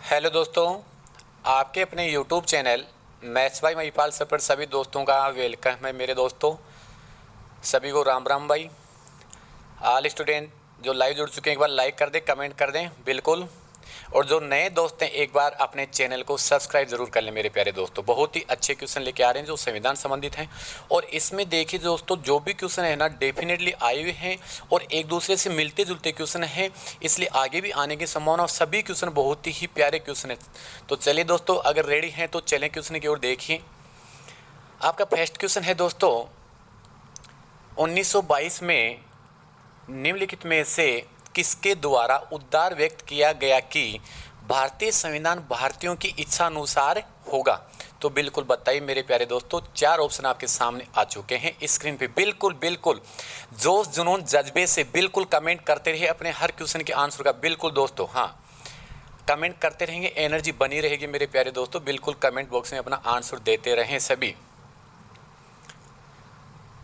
Hello दोस्तों, आपके अपने YouTube channel maths by Mahipal sir पर सभी दोस्तों का वेलकम है। मेरे दोस्तों सभी को राम राम भाई। ऑल स्टूडेंट जो लाइव जुड़ चुके हैं एक बार लाइक कर दें, कमेंट कर दें बिल्कुल। और जो नए दोस्त हैं एक बार अपने चैनल को सब्सक्राइब जरूर कर लें मेरे प्यारे दोस्तों। बहुत ही अच्छे क्वेश्चन लेके आ रहे हैं जो संविधान संबंधित हैं। और इसमें देखिए दोस्तों, जो भी क्वेश्चन है ना डेफिनेटली आए हुए हैं और एक दूसरे से मिलते जुलते क्वेश्चन हैं, इसलिए आगे भी आने की संभावना। और सभी क्वेश्चन बहुत ही प्यारे क्वेश्चन है। तो चलिए दोस्तों, अगर रेडी हैं तो चलें क्वेश्चन की ओर। देखिए आपका फर्स्ट क्वेश्चन है दोस्तों, 1922 में निम्नलिखित में से किसके द्वारा उद्गार व्यक्त किया गया कि भारतीय संविधान भारतीयों की इच्छा अनुसार होगा? तो बिल्कुल बताइए मेरे प्यारे दोस्तों। चार ऑप्शन आपके सामने आ चुके हैं स्क्रीन पे। बिल्कुल बिल्कुल जोश जुनून जज्बे से बिल्कुल कमेंट करते रहिए अपने हर क्वेश्चन के आंसर का। बिल्कुल दोस्तों, हाँ कमेंट करते रहेंगे, एनर्जी बनी रहेगी मेरे प्यारे दोस्तों। बिल्कुल कमेंट बॉक्स में अपना आंसर देते रहें सभी।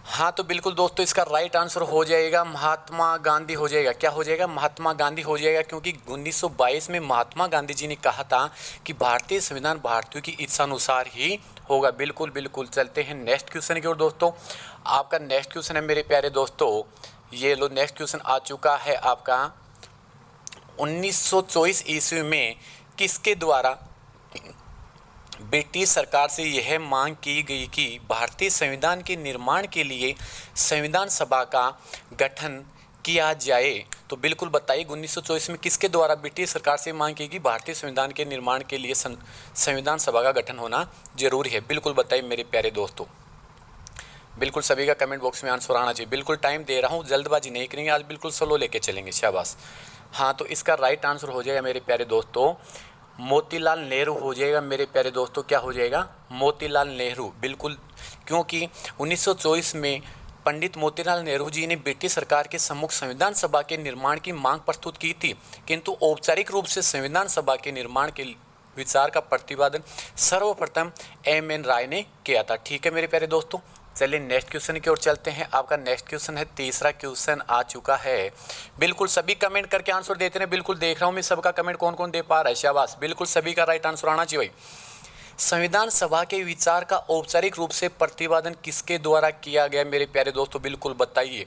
हाँ तो बिल्कुल दोस्तों, इसका राइट आंसर हो जाएगा महात्मा गांधी हो जाएगा। क्या हो जाएगा? महात्मा गांधी हो जाएगा, क्योंकि 1922 में महात्मा गांधी जी ने कहा था कि भारतीय संविधान भारतीयों की इच्छानुसार ही होगा। बिल्कुल बिल्कुल। चलते हैं नेक्स्ट क्वेश्चन की ओर दोस्तों। आपका नेक्स्ट क्वेश्चन है मेरे प्यारे दोस्तों, ये लो नेक्स्ट क्वेश्चन आ चुका है आपका। 1924 ईस्वी में किसके द्वारा ब्रिटिश सरकार से यह मांग की गई कि भारतीय संविधान के निर्माण के लिए संविधान सभा का गठन किया जाए? तो बिल्कुल बताइए 1924 में किसके द्वारा ब्रिटिश सरकार से मांग की गई भारतीय संविधान के निर्माण के लिए संविधान सभा का गठन होना जरूरी है? बिल्कुल बताइए मेरे प्यारे दोस्तों। बिल्कुल सभी का कमेंट बॉक्स में आंसर आना चाहिए। बिल्कुल टाइम दे रहा हूँ, जल्दबाजी नहीं करेंगे आज, बिल्कुल स्लो लेके चलेंगे। शाबाश। हाँ तो इसका राइट आंसर हो जाएगा मेरे प्यारे दोस्तों मोतीलाल नेहरू हो जाएगा मेरे प्यारे दोस्तों। क्या हो जाएगा? मोतीलाल नेहरू। बिल्कुल, क्योंकि 1924 में पंडित मोतीलाल नेहरू जी ने ब्रिटिश सरकार के सम्मुख संविधान सभा के निर्माण की मांग प्रस्तुत की थी, किंतु औपचारिक रूप से संविधान सभा के निर्माण के विचार का प्रतिपादन सर्वप्रथम एम एन राय ने किया था। ठीक है मेरे प्यारे दोस्तों। चलिए नेक्स्ट क्वेश्चन की ओर चलते हैं। आपका नेक्स्ट क्वेश्चन है, तीसरा क्वेश्चन आ चुका है। बिल्कुल सभी कमेंट करके आंसर देते हैं। बिल्कुल देख रहा हूं मैं सबका कमेंट कौन कौन दे पा रहा है। शाबाश। बिल्कुल सभी का राइट आंसर आना चाहिए भाई। संविधान सभा के विचार का औपचारिक रूप से प्रतिपादन किसके द्वारा किया गया मेरे प्यारे दोस्तों? बिल्कुल बताइए।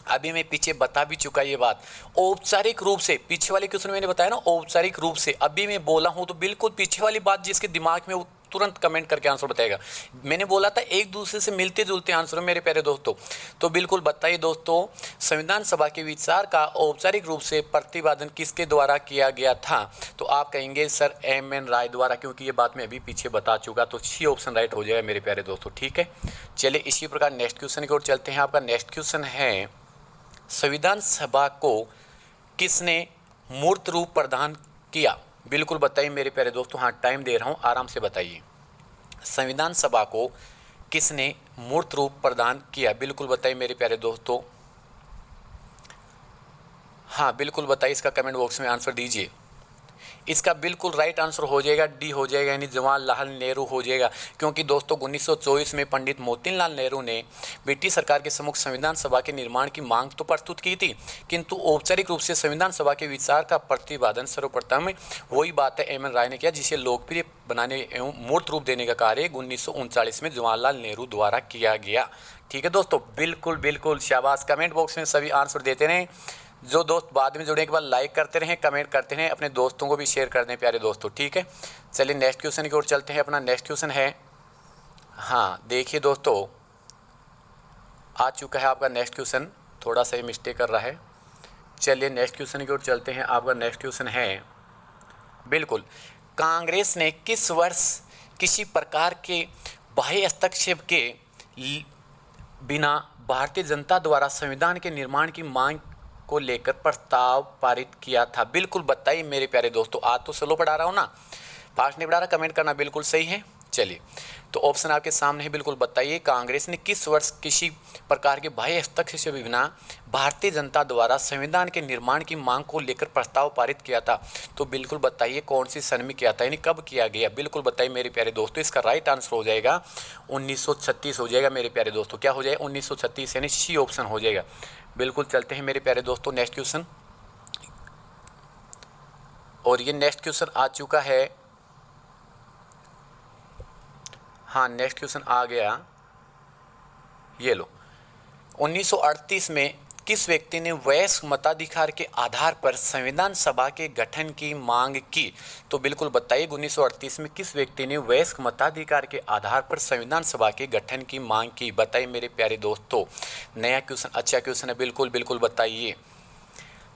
अभी मैं पीछे बता भी चुका ये बात। औपचारिक रूप से, पीछे वाले क्वेश्चन मैंने बताया ना औपचारिक रूप से, अभी मैं बोला हूं तो बिल्कुल पीछे वाली बात जिसके दिमाग में तुरंत कमेंट करके आंसर बताएगा। मैंने बोला था एक दूसरे से मिलते जुलते आंसर मेरे प्यारे दोस्तों। तो बिल्कुल बताइए दोस्तों, संविधान सभा के विचार का औपचारिक रूप से प्रतिपादन किसके द्वारा किया गया था? तो आप कहेंगे सर एम एन राय द्वारा, क्योंकि ये बात मैं अभी पीछे बता चुका। तो सी ऑप्शन राइट हो जाएगा मेरे प्यारे दोस्तों। ठीक है, चलिए इसी प्रकार नेक्स्ट क्वेश्चन की ओर चलते हैं। आपका नेक्स्ट क्वेश्चन है, संविधान सभा को किसने मूर्त रूप प्रदान किया? बिल्कुल बताइए मेरे प्यारे दोस्तों। हाँ टाइम दे रहा हूँ, आराम से बताइए। संविधान सभा को किसने मूर्त रूप प्रदान किया? बिल्कुल बताइए मेरे प्यारे दोस्तों। हाँ बिल्कुल बताइए, इसका कमेंट बॉक्स में आंसर दीजिए। इसका बिल्कुल राइट आंसर हो जाएगा डी हो जाएगा, यानी जवाहरलाल नेहरू हो जाएगा। क्योंकि दोस्तों 1924 में पंडित मोतीलाल नेहरू ने ब्रिटिश सरकार के सम्मुख संविधान सभा के निर्माण की मांग तो प्रस्तुत की थी, किंतु औपचारिक रूप से संविधान सभा के विचार का प्रतिपादन सर्वप्रथम वही बात है एम एन राय ने किया, जिसे लोकप्रिय बनाने एवं मूर्त रूप देने का कार्य 1939 में जवाहरलाल नेहरू द्वारा किया गया। ठीक है दोस्तों, बिल्कुल बिल्कुल शाबाश। कमेंट बॉक्स में सभी आंसर देते रहें। जो दोस्त बाद में जुड़े एक बार लाइक करते रहें, कमेंट करते रहें, अपने दोस्तों को भी शेयर कर दें प्यारे दोस्तों। ठीक है, चलिए नेक्स्ट क्वेश्चन की ओर चलते हैं। अपना नेक्स्ट क्वेश्चन है, हाँ देखिए दोस्तों आ चुका है आपका नेक्स्ट क्वेश्चन। थोड़ा सा ही मिस्टेक कर रहा है। चलिए नेक्स्ट क्वेश्चन की ओर चलते हैं। आपका नेक्स्ट क्वेश्चन है, बिल्कुल कांग्रेस ने किस वर्ष किसी प्रकार के बाह्य हस्तक्षेप के बिना भारतीय जनता द्वारा संविधान के निर्माण की मांग को लेकर प्रस्ताव पारित किया था? बिल्कुल बताइए मेरे प्यारे दोस्तों। आज तो स्लो पढ़ा रहा हूँ ना, फास्ट नहीं पढ़ा रहा। कमेंट करना बिल्कुल सही है। चलिए तो ऑप्शन आपके सामने है, बिल्कुल बताइए कांग्रेस ने किस वर्ष किसी प्रकार के बाह्य हस्तक्षेप से बिना भारतीय जनता द्वारा संविधान के निर्माण की मांग को लेकर प्रस्ताव पारित किया था? तो बिल्कुल बताइए कौन सी सन में किया था, यानी कब किया गया? बिल्कुल बताइए मेरे प्यारे दोस्तों। इसका राइट आंसर हो जाएगा 1936 हो जाएगा मेरे प्यारे दोस्तों। क्या हो जाएगा? 1936, यानी सी ऑप्शन हो जाएगा। बिल्कुल चलते हैं मेरे प्यारे दोस्तों नेक्स्ट क्वेश्चन। और ये नेक्स्ट क्वेश्चन आ चुका है। हाँ, नेक्स्ट क्वेश्चन आ गया, ये लो। 1938 में किस व्यक्ति ने वयस्क मताधिकार के आधार पर संविधान सभा के गठन की मांग की? तो बिल्कुल बताइए 1938 में किस व्यक्ति ने वयस्क मताधिकार के आधार पर संविधान सभा के गठन की मांग की? बताइए मेरे प्यारे दोस्तों। नया क्वेश्चन, अच्छा क्वेश्चन है, बिल्कुल बिल्कुल बताइए।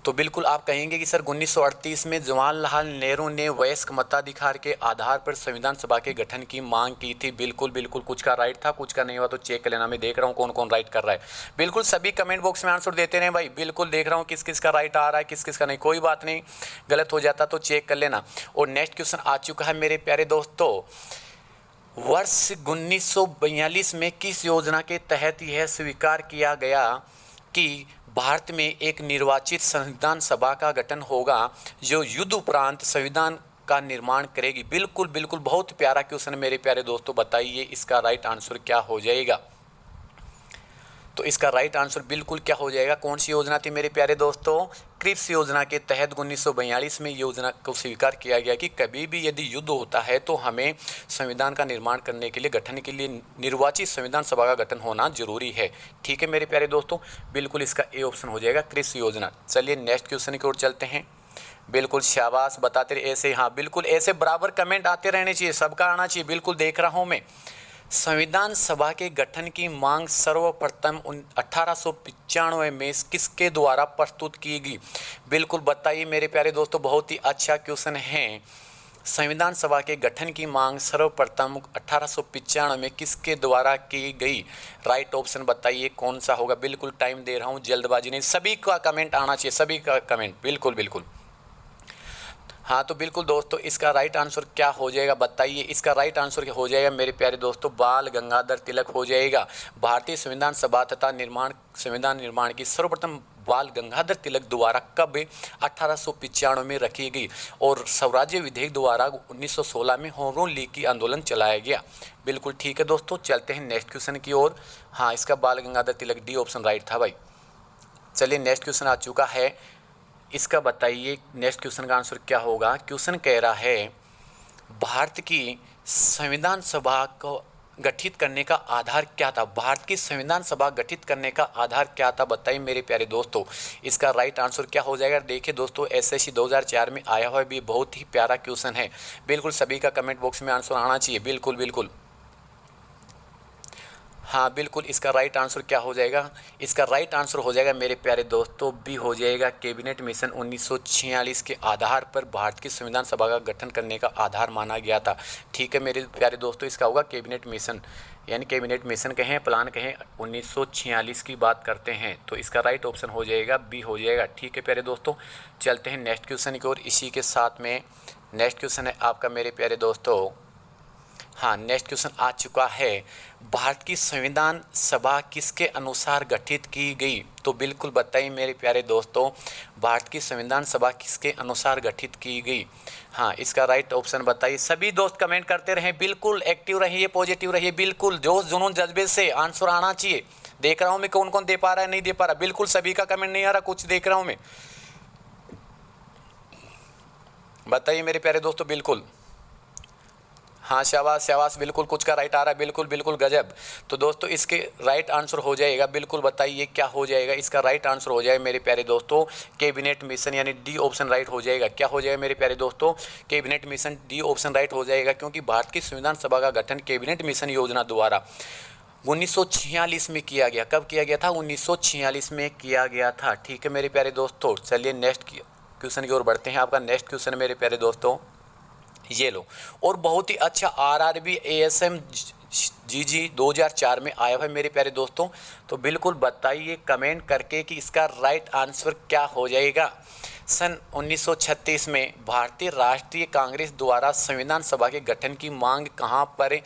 तो बिल्कुल आप कहेंगे कि सर 1938 में जवाहरलाल नेहरू ने वयस्क मताधिकार के आधार पर संविधान सभा के गठन की मांग की थी। बिल्कुल बिल्कुल, कुछ का राइट था, कुछ का नहीं हुआ तो चेक कर लेना। मैं देख रहा हूँ कौन कौन राइट कर रहा है। बिल्कुल सभी कमेंट बॉक्स में आंसर देते रहे भाई। बिल्कुल देख रहा हूँ किस किस का राइट आ रहा है, किस किस का नहीं। कोई बात नहीं, गलत हो जाता तो चेक कर लेना। और नेक्स्ट क्वेश्चन आ चुका है मेरे प्यारे दोस्तों। वर्ष 1942 में किस योजना के तहत यह स्वीकार किया गया कि भारत में एक निर्वाचित संविधान सभा का गठन होगा जो युद्ध उपरांत संविधान का निर्माण करेगी? बिल्कुल बिल्कुल, बहुत प्यारा क्वेश्चन है मेरे प्यारे दोस्तों। बताइए इसका राइट आंसर क्या हो जाएगा? तो इसका राइट आंसर बिल्कुल क्या हो जाएगा? कौन सी योजना थी मेरे प्यारे दोस्तों? क्रिप्स योजना के तहत 1942 में योजना को स्वीकार किया गया कि कभी भी यदि युद्ध होता है तो हमें संविधान का निर्माण करने के लिए, गठन के लिए निर्वाचित संविधान सभा का गठन होना जरूरी है। ठीक है मेरे प्यारे दोस्तों, बिल्कुल इसका ए ऑप्शन हो जाएगा, क्रिप्स योजना। चलिए नेक्स्ट क्वेश्चन की ओर चलते हैं। बिल्कुल शाबाश, बताते रहे ऐसे। हाँ बिल्कुल, ऐसे बराबर कमेंट आते रहने चाहिए, सबका आना चाहिए। बिल्कुल देख रहा हूँ मैं। संविधान सभा के गठन की मांग सर्वप्रथम 1895 में किसके द्वारा प्रस्तुत की गई? बिल्कुल बताइए मेरे प्यारे दोस्तों, बहुत ही अच्छा क्वेश्चन है। संविधान सभा के गठन की मांग सर्वप्रथम 1895 में किसके द्वारा की गई? राइट ऑप्शन बताइए कौन सा होगा? बिल्कुल टाइम दे रहा हूँ, जल्दबाजी नहीं। सभी का कमेंट आना चाहिए, सभी का कमेंट। बिल्कुल बिल्कुल। हाँ तो बिल्कुल दोस्तों, इसका राइट आंसर क्या हो जाएगा बताइए? इसका राइट आंसर क्या हो जाएगा मेरे प्यारे दोस्तों? बाल गंगाधर तिलक हो जाएगा। भारतीय संविधान सभा तथा संविधान निर्माण की सर्वप्रथम बाल गंगाधर तिलक द्वारा कब 1895 में रखी गई और स्वराज्य विधेयक द्वारा 1916 में होम लीग की आंदोलन चलाया गया। बिल्कुल ठीक है दोस्तों, चलते हैं नेक्स्ट क्वेश्चन की ओर। हाँ, इसका बाल Gangadhar Tilak, D option right था भाई। चलिए नेक्स्ट क्वेश्चन आ चुका है, इसका बताइए नेक्स्ट क्वेश्चन का आंसर क्या होगा? क्वेश्चन कह रहा है भारत की संविधान सभा को गठित करने का आधार क्या था? भारत की संविधान सभा गठित करने का आधार क्या था? बताइए मेरे प्यारे दोस्तों, इसका राइट आंसर क्या हो जाएगा? देखिए दोस्तों, एसएससी 2004 में आया हुआ भी बहुत ही प्यारा क्वेश्चन है। बिल्कुल सभी का कमेंट बॉक्स में आंसर आना चाहिए। बिल्कुल बिल्कुल। हाँ बिल्कुल, इसका राइट आंसर क्या हो जाएगा? इसका राइट आंसर हो जाएगा मेरे प्यारे दोस्तों, बी हो जाएगा, कैबिनेट मिशन 1946 के आधार पर भारत की संविधान सभा का गठन करने का आधार माना गया था। ठीक है मेरे प्यारे दोस्तों, इसका होगा कैबिनेट मिशन, यानी कैबिनेट मिशन कहें, प्लान कहें, 1946 की बात करते हैं तो इसका राइट ऑप्शन हो जाएगा, बी हो जाएगा। ठीक है प्यारे दोस्तों, चलते हैं नेक्स्ट क्वेश्चन की ओर। इसी के साथ में नेक्स्ट क्वेश्चन है आपका मेरे प्यारे दोस्तों। हाँ, नेक्स्ट क्वेश्चन आ चुका है, भारत की संविधान सभा किसके अनुसार गठित की गई? तो बिल्कुल बताइए मेरे प्यारे दोस्तों, भारत की संविधान सभा किसके अनुसार गठित की गई? हाँ, इसका राइट ऑप्शन बताइए। सभी दोस्त कमेंट करते रहें, बिल्कुल एक्टिव रहिए, पॉजिटिव रहिए, बिल्कुल जोश जुनून जज्बे से आंसर आना चाहिए। देख रहा हूँ मैं कौन कौन दे पा रहा है, नहीं दे पा रहा। बिल्कुल सभी का कमेंट नहीं आ रहा, कुछ देख रहा हूँ मैं। बताइए मेरे प्यारे दोस्तों, बिल्कुल। हाँ शाबाश शाबाश, बिल्कुल कुछ का राइट आ रहा है, बिल्कुल बिल्कुल गजब। तो दोस्तों इसके राइट आंसर हो जाएगा, बिल्कुल बताइए क्या हो जाएगा? इसका राइट आंसर हो जाएगा मेरे प्यारे दोस्तों, कैबिनेट मिशन, यानी डी ऑप्शन राइट हो जाएगा। क्या हो जाएगा मेरे प्यारे दोस्तों? Cabinet mission, D option right हो जाएगा, क्योंकि भारत की संविधान सभा का गठन कैबिनेट मिशन योजना द्वारा 1946 में किया गया। कब किया गया था? 1946 में किया गया था। ठीक है मेरे प्यारे दोस्तों, चलिए नेक्स्ट क्वेश्चन की ओर बढ़ते हैं। आपका नेक्स्ट क्वेश्चन मेरे प्यारे दोस्तों ये लो, और बहुत ही अच्छा आरआरबी एएसएम जीजी 2004 में आया हुआ है मेरे प्यारे दोस्तों। तो बिल्कुल बताइए कमेंट करके कि इसका राइट आंसर क्या हो जाएगा। सन 1936 में भारतीय राष्ट्रीय कांग्रेस द्वारा संविधान सभा के गठन की मांग कहाँ पर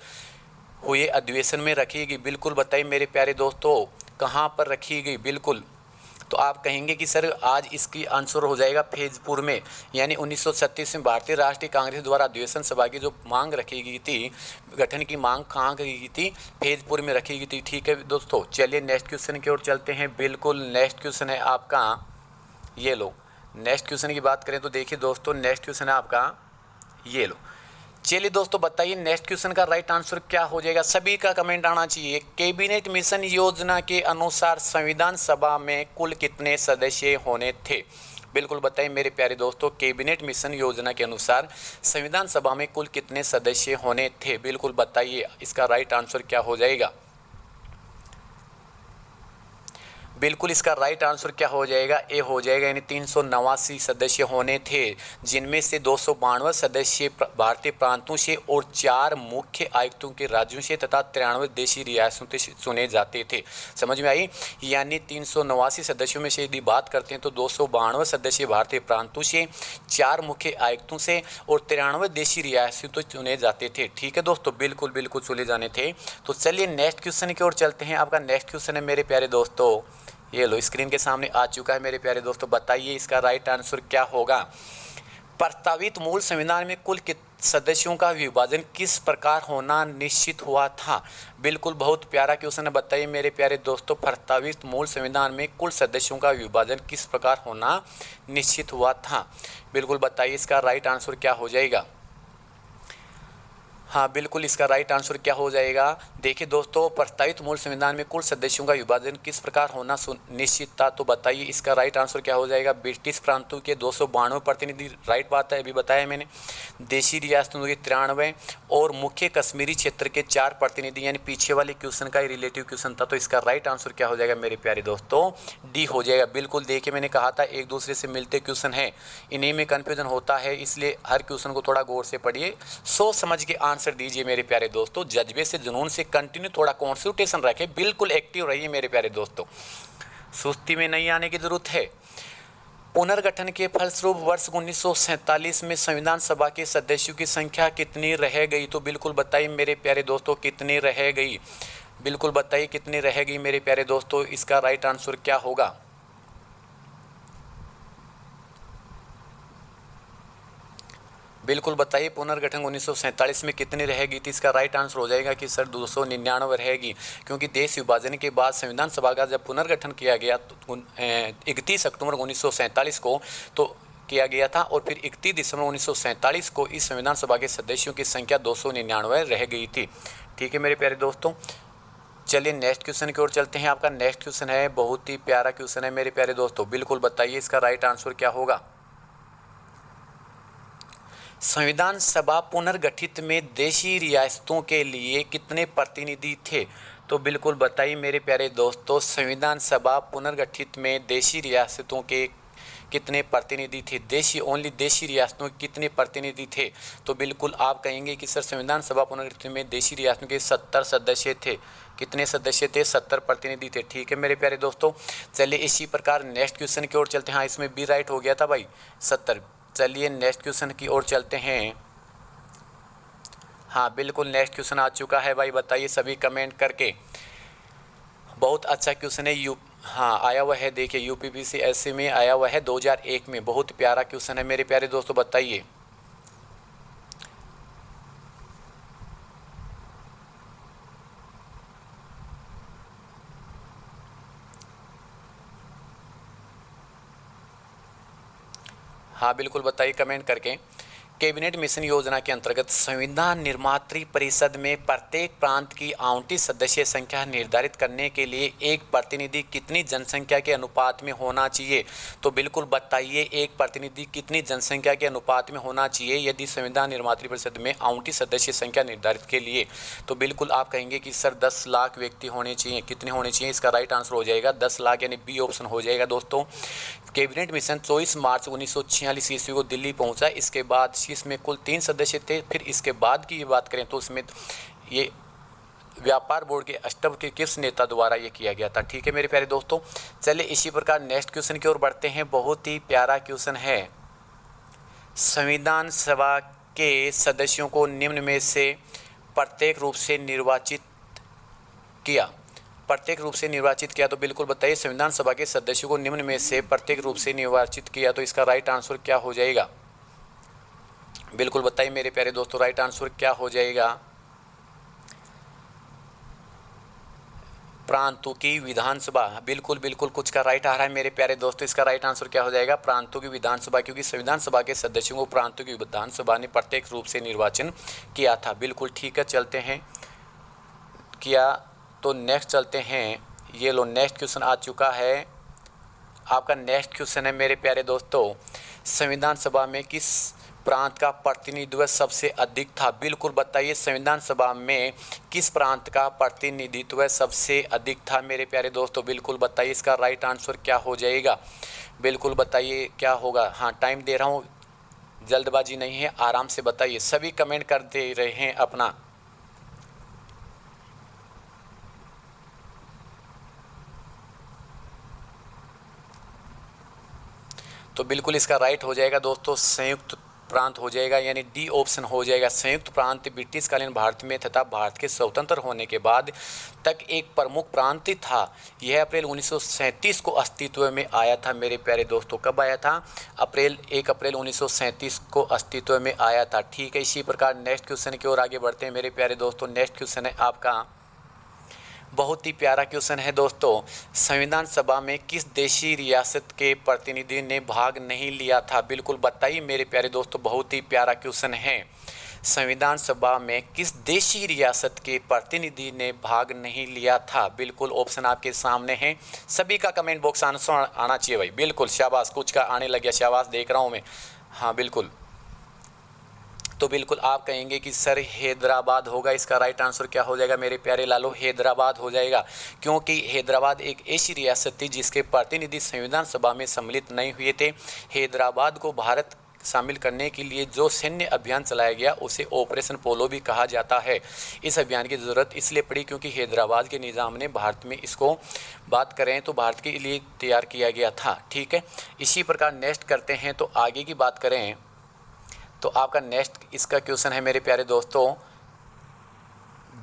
हुए अधिवेशन में रखी गई? बिल्कुल बताइए मेरे प्यारे दोस्तों, कहाँ पर रखी गई? बिल्कुल, तो आप कहेंगे कि सर आज इसकी आंसर हो जाएगा फैजपुर में, यानी 1936 में भारतीय राष्ट्रीय कांग्रेस द्वारा अधिवेशन सभा की जो मांग रखी गई थी, गठन की मांग कहाँ की गई थी? फैजपुर में रखी गई थी। ठीक है दोस्तों, चलिए नेक्स्ट क्वेश्चन की ओर चलते हैं। बिल्कुल नेक्स्ट क्वेश्चन है आपका, ये लो, नेक्स्ट क्वेश्चन की बात करें तो देखिए दोस्तों, नेक्स्ट क्वेश्चन है आपका ये लो। चलिए दोस्तों बताइए नेक्स्ट क्वेश्चन का राइट आंसर क्या हो जाएगा। सभी का कमेंट आना चाहिए। कैबिनेट मिशन योजना के अनुसार संविधान सभा में कुल कितने सदस्य होने थे? बिल्कुल बताइए मेरे प्यारे दोस्तों, कैबिनेट मिशन योजना के अनुसार संविधान सभा में कुल कितने सदस्य होने थे? बिल्कुल बताइए इसका राइट आंसर क्या हो जाएगा। बिल्कुल इसका राइट आंसर क्या हो जाएगा? ए हो जाएगा, यानी 389 सदस्य होने थे, जिनमें से 292 सदस्य भारतीय प्रांतों से और 4 मुख्य आयुक्तों के राज्यों से तथा 93 देशी रियासतों से चुने जाते थे। समझ में आई? यानी 389 सदस्यों में से यदि बात करते हैं तो 292 सदस्य भारतीय प्रांतों से, 4 मुख्य आयुक्तों से और 93 देशी रियासतों से चुने जाते थे। ठीक है दोस्तों, बिल्कुल बिल्कुल चुने जाने थे। तो चलिए नेक्स्ट क्वेश्चन की ओर चलते हैं। आपका नेक्स्ट क्वेश्चन है मेरे प्यारे दोस्तों, ये लो स्क्रीन के सामने आ चुका है मेरे प्यारे दोस्तों। बताइए इसका राइट आंसर क्या होगा। प्रस्तावित मूल संविधान में कुल सदस्यों का विभाजन किस प्रकार होना निश्चित हुआ था? बिल्कुल बहुत प्यारा क्वेश्चन है। बताइए मेरे प्यारे दोस्तों, प्रस्तावित मूल संविधान में कुल सदस्यों का विभाजन किस प्रकार होना निश्चित हुआ था? बिल्कुल बताइए इसका राइट आंसर क्या हो जाएगा। हाँ बिल्कुल इसका राइट आंसर क्या हो जाएगा। देखिए दोस्तों, प्रस्तावित मूल संविधान में कुल सदस्यों का विभाजन किस प्रकार होना निश्चित था, तो बताइए इसका राइट आंसर क्या हो जाएगा। ब्रिटिश प्रांतों के 292 प्रतिनिधि, राइट बात है, अभी बताया मैंने। देशी रियासतों के 93 और मुख्य कश्मीरी क्षेत्र के 4 प्रतिनिधि, यानी पीछे वाले क्वेश्चन का रिलेटिव क्वेश्चन था। तो इसका राइट आंसर क्या हो जाएगा मेरे प्यारे दोस्तों, डी हो जाएगा। बिल्कुल देखिए मैंने कहा था एक दूसरे से मिलते क्वेश्चन है, इन्हीं में कन्फ्यूजन होता है, इसलिए हर क्वेश्चन को थोड़ा गौर से पढ़िए, सोच समझ के आंसर दीजिए मेरे प्यारे दोस्तों। जज्बे से, जुनून से कंटिन्यू थोड़ा कंसंट्रेशन रखें, बिल्कुल एक्टिव रहिए मेरे प्यारे दोस्तों, सुस्ती में नहीं आने की जरूरत है। पुनर्गठन के फलस्वरूप वर्ष 1947 में संविधान सभा के सदस्यों की संख्या कितनी रह गई? तो बिल्कुल बताइए मेरे प्यारे दोस्तों कितनी रह गई। बिल्कुल बताइए कितनी रह गई मेरे प्यारे दोस्तों, इसका राइट आंसर क्या होगा। बिल्कुल बताइए पुनर्गठन 1947 में कितनी रहेगी? तो इसका राइट आंसर हो जाएगा कि सर 299 रहेगी, क्योंकि देश विभाजन के बाद संविधान सभा का जब पुनर्गठन किया गया तो 31 अक्टूबर 1947 को तो किया गया था, और फिर 31 दिसंबर 1947 को इस संविधान सभा के सदस्यों की संख्या 299 रह गई थी। ठीक है मेरे प्यारे दोस्तों, चलिए नेक्स्ट क्वेश्चन की ओर चलते हैं। आपका नेक्स्ट क्वेश्चन है, बहुत ही प्यारा क्वेश्चन है मेरे प्यारे दोस्तों। बिल्कुल बताइए इसका राइट आंसर क्या होगा। संविधान सभा पुनर्गठित में देशी रियासतों के लिए कितने प्रतिनिधि थे? तो बिल्कुल बताइए मेरे प्यारे दोस्तों, संविधान सभा पुनर्गठित में देशी रियासतों के कितने प्रतिनिधि थे? देशी, ओनली देशी रियासतों के कितने प्रतिनिधि थे? तो बिल्कुल आप कहेंगे कि सर संविधान सभा पुनर्गठित में देशी रियासतों के 70 सदस्य थे। कितने सदस्य थे? 70 प्रतिनिधि थे। ठीक है मेरे प्यारे दोस्तों, चलिए इसी प्रकार नेक्स्ट क्वेश्चन की ओर चलते हैं। हाँ इसमें बी राइट हो गया था भाई, 70। चलिए नेक्स्ट क्वेश्चन की ओर चलते हैं। हाँ बिल्कुल नेक्स्ट क्वेश्चन आ चुका है भाई, बताइए सभी कमेंट करके। बहुत अच्छा क्वेश्चन है, हाँ आया हुआ है, देखिए यूपीपीसीएससी में आया हुआ है 2001 में, बहुत प्यारा क्वेश्चन है मेरे प्यारे दोस्तों। बताइए हाँ बिल्कुल बताइए कमेंट करके। कैबिनेट मिशन योजना के अंतर्गत संविधान निर्मात्री परिषद में प्रत्येक प्रांत की आवंटित सदस्य संख्या निर्धारित करने के लिए एक प्रतिनिधि कितनी जनसंख्या के अनुपात में होना चाहिए? तो बिल्कुल बताइए एक प्रतिनिधि कितनी जनसंख्या के अनुपात में होना चाहिए यदि संविधान निर्मात्री परिषद में आवंटित सदस्य संख्या निर्धारित के लिए? तो बिल्कुल आप कहेंगे कि सर 10 लाख व्यक्ति होने चाहिए। कितने होने चाहिए? इसका राइट आंसर हो जाएगा 10 लाख, यानी बी ऑप्शन हो जाएगा दोस्तों। कैबिनेट मिशन 24 मार्च 1946 ईस्वी को दिल्ली पहुंचा। इसके बाद इसमें कुल 3 सदस्य थे। फिर इसके बाद की बात करें तो उसमें ये व्यापार बोर्ड के अष्टम के किस नेता द्वारा ये किया गया था। ठीक है मेरे प्यारे दोस्तों, चलिए इसी प्रकार नेक्स्ट क्वेश्चन की ओर बढ़ते हैं। बहुत ही प्यारा क्वेश्चन है, संविधान सभा के सदस्यों को निम्न में से प्रत्येक रूप से निर्वाचित किया। तो बिल्कुल बताइए संविधान सभा के सदस्यों को निम्न में से प्रत्येक रूप से निर्वाचित किया, तो इसका राइट आंसर क्या हो जाएगा? बिल्कुल बताइए मेरे प्यारे दोस्तों, राइट आंसर क्या हो जाएगा? प्रांतों की विधानसभा, बिल्कुल बिल्कुल कुछ का राइट आ रहा है मेरे प्यारे दोस्तों। इसका राइट आंसर क्या हो जाएगा? प्रांतों की विधानसभा, क्योंकि संविधान सभा के सदस्यों को प्रांतों की विधानसभा ने प्रत्येक रूप से निर्वाचन किया था। बिल्कुल ठीक है, चलते हैं किया। तो नेक्स्ट चलते हैं, ये लो नेक्स्ट क्वेश्चन आ चुका है। आपका नेक्स्ट क्वेश्चन है मेरे प्यारे दोस्तों, संविधान सभा में किस प्रांत का प्रतिनिधित्व सबसे अधिक था? बिल्कुल बताइए, संविधान सभा में किस प्रांत का प्रतिनिधित्व सबसे अधिक था मेरे प्यारे दोस्तों? बिल्कुल बताइए, इसका राइट आंसर क्या हो जाएगा? बिल्कुल बताइए क्या होगा। हाँ, टाइम दे रहा हूँ, जल्दबाजी नहीं है, आराम से बताइए। सभी कमेंट कर दे रहे हैं अपना। तो बिल्कुल इसका राइट हो जाएगा दोस्तों संयुक्त प्रांत हो जाएगा, यानी डी ऑप्शन हो जाएगा। संयुक्त प्रांत ब्रिटिशकालीन भारत में तथा भारत के स्वतंत्र होने के बाद तक एक प्रमुख प्रांत था। यह अप्रैल 1937 को अस्तित्व में आया था मेरे प्यारे दोस्तों। कब आया था? 1 अप्रैल 1937 को अस्तित्व में आया था। ठीक है, इसी प्रकार नेक्स्ट क्वेश्चन की ओर आगे बढ़ते हैं मेरे प्यारे दोस्तों। नेक्स्ट क्वेश्चन है आपका, बहुत ही प्यारा क्वेश्चन है दोस्तों, संविधान सभा में किस देशी रियासत के प्रतिनिधि ने भाग नहीं लिया था? बिल्कुल बताइए मेरे प्यारे दोस्तों, बहुत ही प्यारा क्वेश्चन है। संविधान सभा में किस देशी रियासत के प्रतिनिधि ने भाग नहीं लिया था? बिल्कुल ऑप्शन आपके सामने हैं। सभी का कमेंट बॉक्स आंसर आना चाहिए भाई। बिल्कुल शाबाश, कुछ का आने लग गया, शाबाश देख रहा हूँ मैं। हाँ बिल्कुल, तो बिल्कुल आप कहेंगे कि सर हैदराबाद होगा। इसका राइट आंसर क्या हो जाएगा मेरे प्यारे लालो? हैदराबाद हो जाएगा, क्योंकि हैदराबाद एक ऐसी रियासत थी जिसके प्रतिनिधि संविधान सभा में सम्मिलित नहीं हुए थे। हैदराबाद को भारत शामिल करने के लिए जो सैन्य अभियान चलाया गया उसे ऑपरेशन पोलो भी कहा जाता है। इस अभियान की ज़रूरत इसलिए पड़ी क्योंकि हैदराबाद के निज़ाम ने भारत में इसको बात करें तो भारत के लिए तैयार किया गया था। ठीक है, इसी प्रकार नेक्स्ट करते हैं, तो आगे की बात करें तो आपका नेक्स्ट इसका क्वेश्चन है मेरे प्यारे दोस्तों,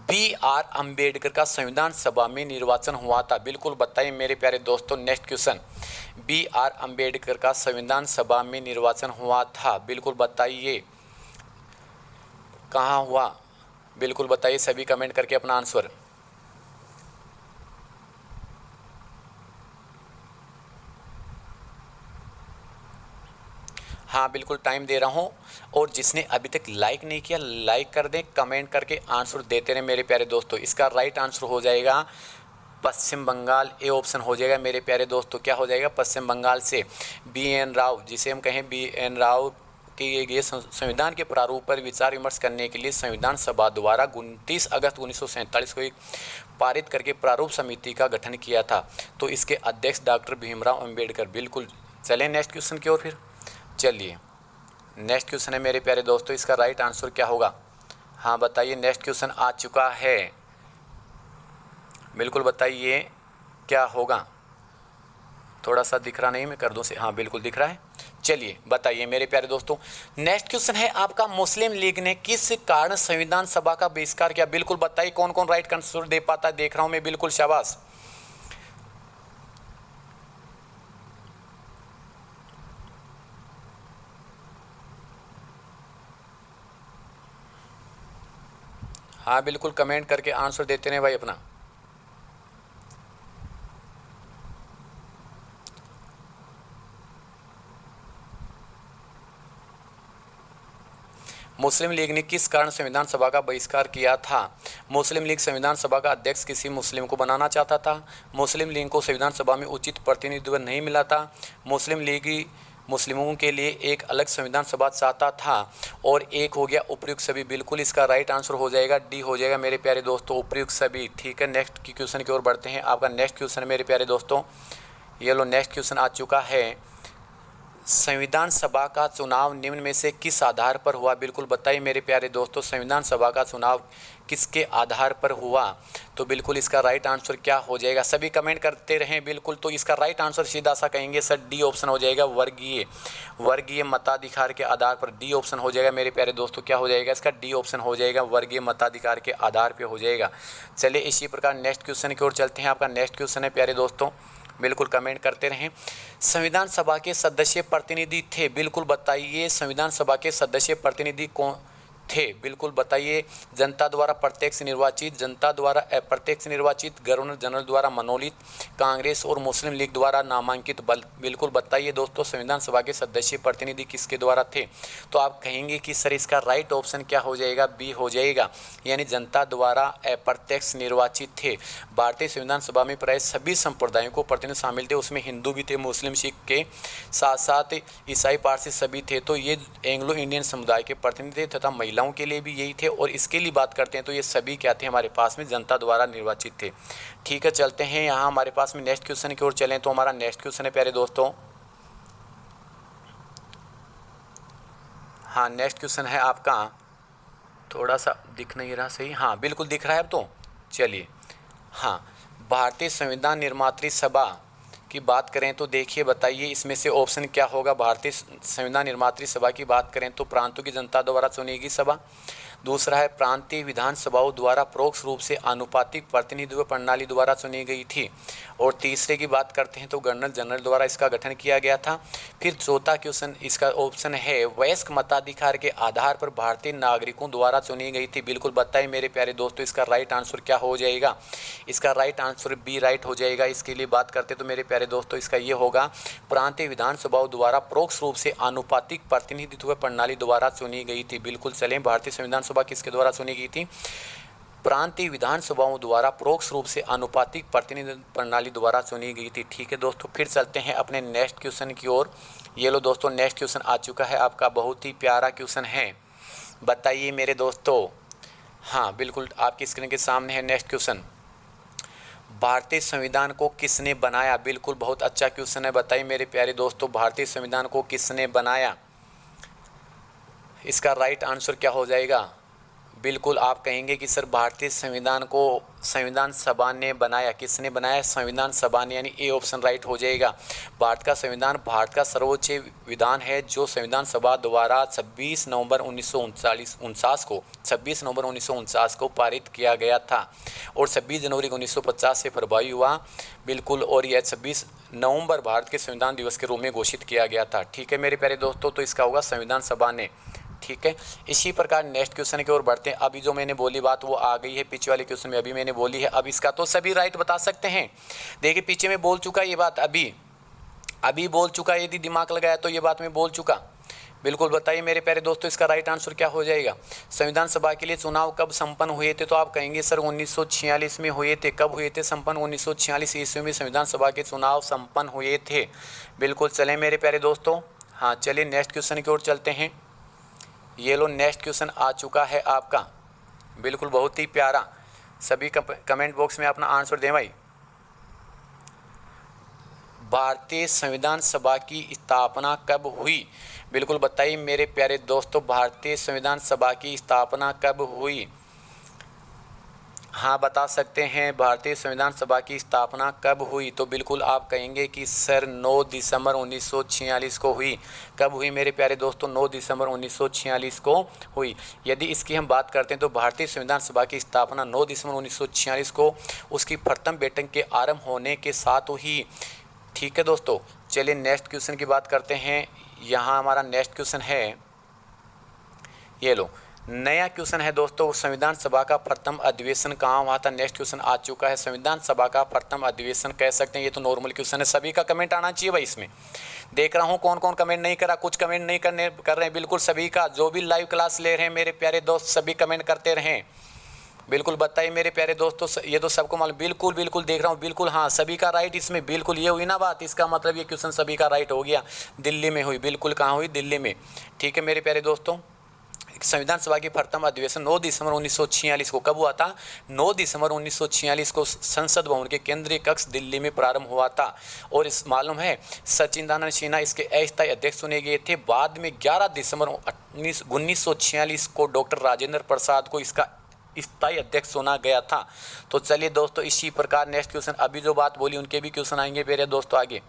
B.R. अम्बेडकर का संविधान सभा में निर्वाचन हुआ था? बिल्कुल बताइए मेरे प्यारे दोस्तों। Next question, B.R. अम्बेडकर का संविधान सभा में निर्वाचन हुआ था? बिल्कुल बताइए कहाँ हुआ? बिल्कुल बताइए, सभी कमेंट करके अपना आंसर। हाँ बिल्कुल, टाइम दे रहा हूँ, और जिसने अभी तक लाइक नहीं किया लाइक कर दें, कमेंट करके आंसर देते रहे मेरे प्यारे दोस्तों। इसका राइट आंसर हो जाएगा पश्चिम बंगाल, ए ऑप्शन हो जाएगा मेरे प्यारे दोस्तों। क्या हो जाएगा? पश्चिम बंगाल से B.N. राव, जिसे हम कहें B.N. राव के ये संविधान के प्रारूप पर विचार विमर्श करने के लिए संविधान सभा द्वारा 29 अगस्त 1947 को एक पारित करके प्रारूप समिति का गठन किया था। तो इसके अध्यक्ष डॉक्टर भीमराव अम्बेडकर। बिल्कुल, चलें नेक्स्ट क्वेश्चन की ओर फिर। चलिए नेक्स्ट क्वेश्चन है मेरे प्यारे दोस्तों, इसका राइट आंसर क्या होगा? हाँ बताइए, नेक्स्ट क्वेश्चन आ चुका है। बिल्कुल बताइए क्या होगा? थोड़ा सा दिख रहा नहीं, मैं कर दूं से। हाँ बिल्कुल दिख रहा है। चलिए बताइए मेरे प्यारे दोस्तों, नेक्स्ट क्वेश्चन है आपका, मुस्लिम लीग ने किस कारण संविधान सभा का बहिष्कार किया? बिल्कुल बताइए कौन कौन राइट आंसर दे पाता है, देख रहा हूं मैं। बिल्कुल शाबाश। हाँ बिल्कुल, कमेंट करके आंसर देते रहे भाई अपना। मुस्लिम लीग ने किस कारण संविधान सभा का बहिष्कार किया था? मुस्लिम लीग संविधान सभा का अध्यक्ष किसी मुस्लिम को बनाना चाहता था। मुस्लिम लीग को संविधान सभा में उचित प्रतिनिधित्व नहीं मिला था। मुस्लिम लीग मुस्लिमों के लिए एक अलग संविधान सभा चाहता था। और एक हो गया उपयुक्त सभी। बिल्कुल इसका राइट आंसर हो जाएगा डी हो जाएगा मेरे प्यारे दोस्तों, उपयुक्त सभी। ठीक है, नेक्स्ट की क्वेश्चन की ओर बढ़ते हैं। आपका नेक्स्ट क्वेश्चन मेरे प्यारे दोस्तों, ये लो नेक्स्ट क्वेश्चन आ चुका है, संविधान सभा का चुनाव निम्न में से किस आधार पर हुआ? बिल्कुल बताइए मेरे प्यारे दोस्तों, संविधान सभा का चुनाव किसके आधार पर हुआ? तो बिल्कुल इसका राइट आंसर क्या हो जाएगा? सभी कमेंट करते रहें बिल्कुल। तो इसका राइट आंसर सीधा सा कहेंगे सर डी ऑप्शन हो जाएगा, वर्गीय मताधिकार के आधार पर। डी ऑप्शन हो जाएगा मेरे प्यारे दोस्तों। क्या हो जाएगा इसका? डी ऑप्शन हो जाएगा, वर्गीय मताधिकार के आधार पर हो जाएगा। चलिए इसी प्रकार नेक्स्ट क्वेश्चन की ओर चलते हैं। आपका नेक्स्ट क्वेश्चन है प्यारे दोस्तों, बिल्कुल कमेंट करते रहें, संविधान सभा के सदस्य प्रतिनिधि थे? बिल्कुल बताइए संविधान सभा के सदस्य प्रतिनिधि कौन थे? बिल्कुल बताइए। जनता द्वारा प्रत्यक्ष निर्वाचित, जनता द्वारा अप्रत्यक्ष निर्वाचित, गवर्नर जनरल द्वारा मनोनीत, कांग्रेस और मुस्लिम लीग द्वारा नामांकित। बिल्कुल बताइए दोस्तों, संविधान सभा के सदस्य प्रतिनिधि किसके द्वारा थे? तो आप कहेंगे कि सर इसका राइट ऑप्शन क्या हो जाएगा? बी हो जाएगा, यानी जनता द्वारा अप्रत्यक्ष निर्वाचित थे। भारतीय संविधान सभा में प्राय सभी संप्रदायों को प्रतिनिधि शामिल थे, उसमें हिंदू भी थे, मुस्लिम, सिख के साथ साथ ईसाई, पारसी सभी थे। तो ये एंग्लो इंडियन समुदाय के प्रतिनिधि थे तथा महिलाओं के लिए भी यही थे। और इसके लिए बात करते हैं तो ये सभी क्या थे हमारे पास में? जनता द्वारा निर्वाचित थे। ठीक है, चलते हैं यहाँ हमारे पास में नेक्स्ट क्वेश्चन की ओर चलें। तो हमारा नेक्स्ट क्वेश्चन है प्यारे दोस्तों, हाँ नेक्स्ट क्वेश्चन है आपका, थोड़ा सा दिख नहीं रहा सही, हाँ बिल्कुल दिख रहा है अब तो। चलिए, हाँ भारतीय संविधान निर्मात्री सभा की बात करें तो देखिए, बताइए इसमें से ऑप्शन क्या होगा? भारतीय संविधान निर्मात्री सभा की बात करें तो प्रांतों की जनता द्वारा चुनी गई सभा। दूसरा है प्रांतीय विधानसभाओं द्वारा परोक्ष रूप से आनुपातिक प्रतिनिधित्व प्रणाली द्वारा चुनी गई थी। और तीसरे की बात करते हैं तो गवर्नर जनरल द्वारा इसका गठन किया गया था। फिर चौथा क्वेश्चन इसका ऑप्शन है वयस्क मताधिकार के आधार पर भारतीय नागरिकों द्वारा चुनी गई थी। बिल्कुल बताइए मेरे प्यारे दोस्तों, इसका राइट आंसर क्या हो जाएगा? इसका राइट आंसर बी राइट हो जाएगा। इसके लिए बात करते तो मेरे प्यारे दोस्तों इसका ये होगा, प्रांतीय विधानसभाओं द्वारा परोक्ष रूप से आनुपातिक प्रतिनिधित्व प्रणाली द्वारा चुनी गई थी। बिल्कुल चलें, भारतीय संविधान सभा किसके द्वारा चुनी गई थी? प्रांतीय विधानसभाओं द्वारा परोक्ष रूप से आनुपातिक प्रतिनिधित्व प्रणाली द्वारा चुनी गई थी। ठीक है दोस्तों, फिर चलते हैं अपने नेक्स्ट क्वेश्चन की ओर। ये लो दोस्तों, नेक्स्ट क्वेश्चन आ चुका है आपका, बहुत ही प्यारा क्वेश्चन है। बताइए मेरे दोस्तों, हाँ बिल्कुल आपकी स्क्रीन के सामने है नेक्स्ट क्वेश्चन, भारतीय संविधान को किसने बनाया? बिल्कुल बहुत अच्छा क्वेश्चन है। बताइए मेरे प्यारे दोस्तों, भारतीय संविधान को किसने बनाया? इसका राइट आंसर क्या हो जाएगा? बिल्कुल आप कहेंगे कि सर भारतीय संविधान को संविधान सभा ने बनाया। किसने बनाया? संविधान सभा ने, यानी ए ऑप्शन राइट हो जाएगा। भारत का संविधान भारत का सर्वोच्च विधान है जो संविधान सभा द्वारा 26 नवंबर 1949 को पारित किया गया था और 26 जनवरी 1950 से प्रभावी हुआ। बिल्कुल, और यह 26 नवंबर भारत के संविधान दिवस के रूप में घोषित किया गया था। ठीक है मेरे प्यारे दोस्तों, तो इसका होगा संविधान सभा ने। ठीक है, इसी प्रकार नेक्स्ट क्वेश्चन की ओर बढ़ते हैं। अभी जो मैंने बोली बात वो आ गई है, पीछे वाले क्वेश्चन में अभी मैंने बोली है। अब इसका तो सभी राइट बता सकते हैं। देखिए पीछे में बोल चुका ये बात, अभी बोल चुका, यदि दिमाग लगाया तो ये बात मैं बोल चुका। बिल्कुल बताइए मेरे प्यारे दोस्तों, इसका राइट आंसर क्या हो जाएगा? संविधान सभा के लिए चुनाव कब संपन्न हुए थे? तो आप कहेंगे सर 1946 में हुए थे। कब हुए थे संपन्न? 1946 ईस्वी में संविधान सभा के चुनाव संपन्न हुए थे। बिल्कुल चलें मेरे प्यारे दोस्तों, हाँ चलिए नेक्स्ट क्वेश्चन की ओर चलते हैं। ये लो नेक्स्ट क्वेश्चन आ चुका है आपका, बिल्कुल बहुत ही प्यारा। सभी कमेंट बॉक्स में अपना आंसर दें भाई। भारतीय संविधान सभा की स्थापना कब हुई? बिल्कुल बताइए मेरे प्यारे दोस्तों, भारतीय संविधान सभा की स्थापना कब हुई? हाँ बता सकते हैं, भारतीय संविधान सभा की स्थापना कब हुई? तो बिल्कुल आप कहेंगे कि सर 9 दिसंबर 1946 को हुई। कब हुई मेरे प्यारे दोस्तों? 9 दिसंबर 1946 को हुई। यदि इसकी हम बात करते हैं तो भारतीय संविधान सभा की स्थापना 9 दिसंबर 1946 को उसकी प्रथम बैठक के आरंभ होने के साथ हुई। ठीक है दोस्तों, चलिए नेक्स्ट क्वेश्चन की बात करते हैं। यहाँ हमारा नेक्स्ट क्वेश्चन है, ये लो नया क्वेश्चन है दोस्तों, संविधान सभा का प्रथम अधिवेशन कहाँ हुआ था? नेक्स्ट क्वेश्चन आ चुका है, संविधान सभा का प्रथम अधिवेशन कह सकते हैं। ये तो नॉर्मल क्वेश्चन है, सभी का कमेंट आना चाहिए भाई। इसमें देख रहा हूँ कौन कौन कमेंट नहीं करा, कुछ कमेंट नहीं कर रहे हैं। बिल्कुल सभी का, जो भी लाइव क्लास ले रहे हैं मेरे प्यारे दोस्त, सभी कमेंट करते रहें। बिल्कुल बताइए मेरे प्यारे दोस्तों, ये तो सबको मालूम। बिल्कुल बिल्कुल देख रहा हूँ, बिल्कुल हाँ सभी का राइट इसमें। बिल्कुल ये हुई ना बात, इसका मतलब ये क्वेश्चन सभी का राइट हो गया। दिल्ली में हुई, बिल्कुल कहाँ हुई? दिल्ली में। ठीक है मेरे प्यारे दोस्तों, संविधान सभा की प्रथम अधिवेशन 9 दिसंबर 1946 को कब हुआ था? 9 दिसंबर 1946 को संसद भवन के केंद्रीय कक्ष दिल्ली में प्रारंभ हुआ था। और इस मालूम है सचिदानंद सिन्हा इसके अस्थायी अध्यक्ष चुने गए थे। बाद में 11 दिसंबर 1946 को डॉक्टर राजेंद्र प्रसाद को इसका स्थायी अध्यक्ष चुना गया था। तो चलिए दोस्तों, इसी प्रकार नेक्स्ट क्वेश्चन, अभी जो बात बोली उनके भी क्वेश्चन आएंगे मेरे दोस्तों आगे,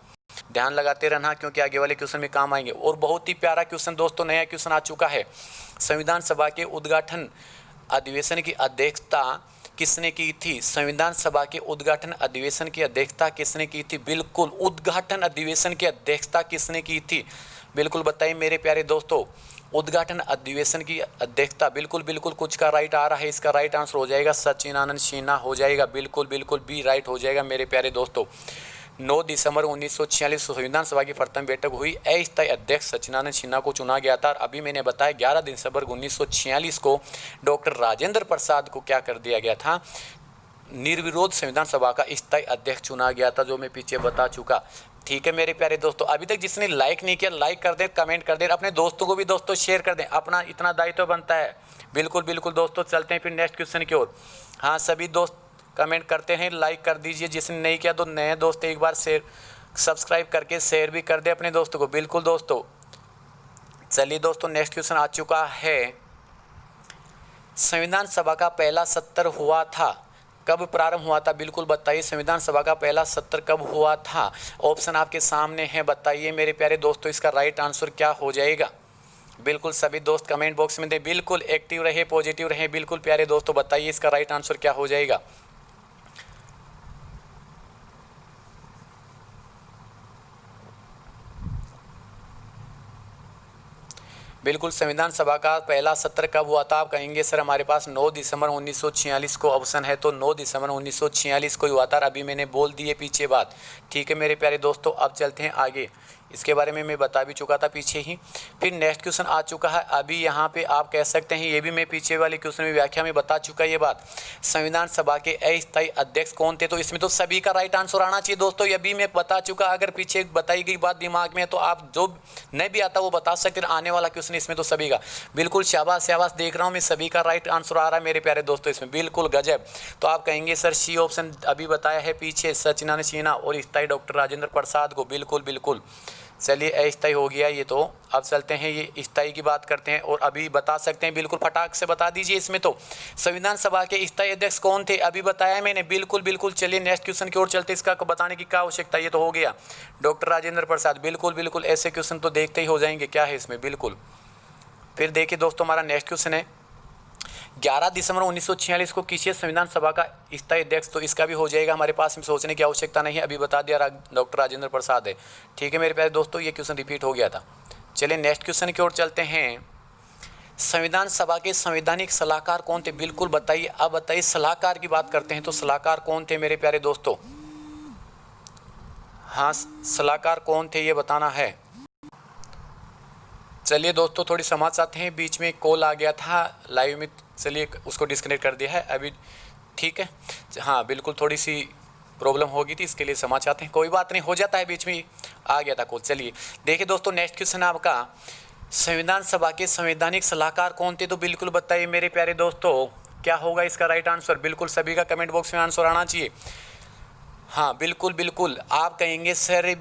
ध्यान लगाते रहना क्योंकि आगे वाले क्वेश्चन में काम आएंगे। और बहुत ही प्यारा क्वेश्चन दोस्तों, नया क्वेश्चन आ चुका है। संविधान सभा के उद्घाटन अधिवेशन की अध्यक्षता किसने की थी? संविधान सभा के उद्घाटन अधिवेशन की अध्यक्षता किसने की थी? बिल्कुल, उद्घाटन अधिवेशन की अध्यक्षता किसने की थी? बिल्कुल बताइए मेरे प्यारे दोस्तों, उद्घाटन अधिवेशन की अध्यक्षता, बिल्कुल बिल्कुल कुछ का राइट आ रहा है, इसका राइट आंसर हो जाएगा सचिदानंद सिन्हा हो जाएगा, बिल्कुल बिल्कुल बी राइट हो जाएगा मेरे प्यारे दोस्तों। 9 दिसंबर 1946 संविधान सभा की प्रथम बैठक हुई, अस्थायी अध्यक्ष सचिदानंद सिन्हा को चुना गया था। और अभी मैंने बताया 11 दिसंबर 1946 को डॉक्टर राजेंद्र प्रसाद को क्या कर दिया गया था, निर्विरोध संविधान सभा का स्थायी अध्यक्ष चुना गया था, जो मैं पीछे बता चुका। ठीक है मेरे प्यारे दोस्तों, अभी तक जिसने लाइक नहीं किया लाइक कर दे, कमेंट कर दे, अपने दोस्तों को भी दोस्तों शेयर कर दें, अपना इतना दायित्व बनता है। बिल्कुल बिल्कुल दोस्तों, चलते हैं फिर नेक्स्ट क्वेश्चन की ओर। हाँ, सभी दोस्त कमेंट करते हैं, लाइक कर दीजिए, जिसने नहीं किया तो नए दोस्त एक बार शेयर सब्सक्राइब करके शेयर भी कर दे अपने दोस्तों को। बिल्कुल दोस्तों, चलिए दोस्तों नेक्स्ट क्वेश्चन आ चुका है, संविधान सभा का पहला सत्र हुआ था, कब प्रारंभ हुआ था, बिल्कुल बताइए संविधान सभा का पहला सत्र कब हुआ था। ऑप्शन आपके सामने है, बताइए मेरे प्यारे दोस्तों इसका राइट आंसर क्या हो जाएगा। बिल्कुल सभी दोस्त कमेंट बॉक्स में दे, बिल्कुल एक्टिव रहे, पॉजिटिव रहे, बिल्कुल प्यारे दोस्तों बताइए इसका राइट आंसर क्या हो जाएगा। बिल्कुल, संविधान सभा का पहला सत्र कब हुआ था, आप कहेंगे सर हमारे पास 9 दिसंबर 1946 को ऑप्शन है, तो 9 दिसंबर 1946 को ही हुआ था। अभी मैंने बोल दी है पीछे बात। ठीक है मेरे प्यारे दोस्तों, अब चलते हैं आगे, इसके बारे में मैं बता भी चुका था पीछे ही। फिर नेक्स्ट क्वेश्चन आ चुका है, अभी यहाँ पे आप कह सकते हैं, ये भी मैं पीछे वाले क्वेश्चन में व्याख्या में बता चुका ये बात, संविधान सभा के अस्थायी अध्यक्ष कौन थे, तो इसमें तो सभी का राइट आंसर आना चाहिए दोस्तों, ये भी मैं बता चुका। अगर पीछे बताई गई बात दिमाग में है तो आप जो नहीं भी आता वो बता सकते हैं, आने वाला क्वेश्चन इसमें तो सभी का, बिल्कुल शाबाश शाबाश, देख रहा हूँ मैं सभी का राइट आंसर आ रहा है मेरे प्यारे दोस्तों इसमें, बिल्कुल गजब। तो आप कहेंगे सर सी ऑप्शन अभी बताया है पीछे, सचिदानंद सिन्हा और स्थायी डॉक्टर राजेंद्र प्रसाद को, बिल्कुल बिल्कुल। चलिए अस्थायी हो गया ये तो, अब चलते हैं ये स्थायी की बात करते हैं, और अभी बता सकते हैं, बिल्कुल फटाक से बता दीजिए इसमें तो, संविधान सभा के स्थायी अध्यक्ष कौन थे, अभी बताया मैंने, बिल्कुल बिल्कुल। चलिए नेक्स्ट क्वेश्चन की ओर चलते, इसका बताने की क्या आवश्यकता, ये तो हो गया डॉक्टर राजेंद्र प्रसाद, बिल्कुल बिल्कुल, ऐसे क्वेश्चन तो देखते ही हो जाएंगे, क्या है इसमें, बिल्कुल। फिर देखिए दोस्तों, हमारा नेक्स्ट क्वेश्चन है, 11 दिसंबर 1946 को किसी संविधान सभा का स्थायी अध्यक्ष, तो इसका भी हो जाएगा, हमारे पास में सोचने की आवश्यकता नहीं है, अभी बता दिया डॉक्टर राजेंद्र प्रसाद है। ठीक है मेरे प्यारे दोस्तों, ये क्वेश्चन रिपीट हो गया था। चलिए नेक्स्ट क्वेश्चन की ओर चलते हैं, संविधान सभा के संवैधानिक सलाहकार कौन थे, बिल्कुल बताइए। अब बताइए सलाहकार की बात करते हैं, तो सलाहकार कौन थे मेरे प्यारे दोस्तों, हाँ सलाहकार कौन थे ये बताना है। चलिए दोस्तों, थोड़ी समझ आते हैं, बीच में कॉल आ गया था लाइव में, चलिए उसको डिस्कनेक्ट कर दिया है अभी। ठीक है, हाँ बिल्कुल, थोड़ी सी प्रॉब्लम हो गई थी, इसके लिए समझ आते हैं, कोई बात नहीं, हो जाता है, बीच में आ गया था कॉल। चलिए देखिए दोस्तों, नेक्स्ट क्वेश्चन आपका, संविधान सभा के संवैधानिक सलाहकार कौन थे, तो बिल्कुल बताइए मेरे प्यारे दोस्तों क्या होगा इसका राइट आंसर, बिल्कुल सभी का कमेंट बॉक्स में आंसर आना चाहिए। हाँ बिल्कुल बिल्कुल, आप कहेंगे सर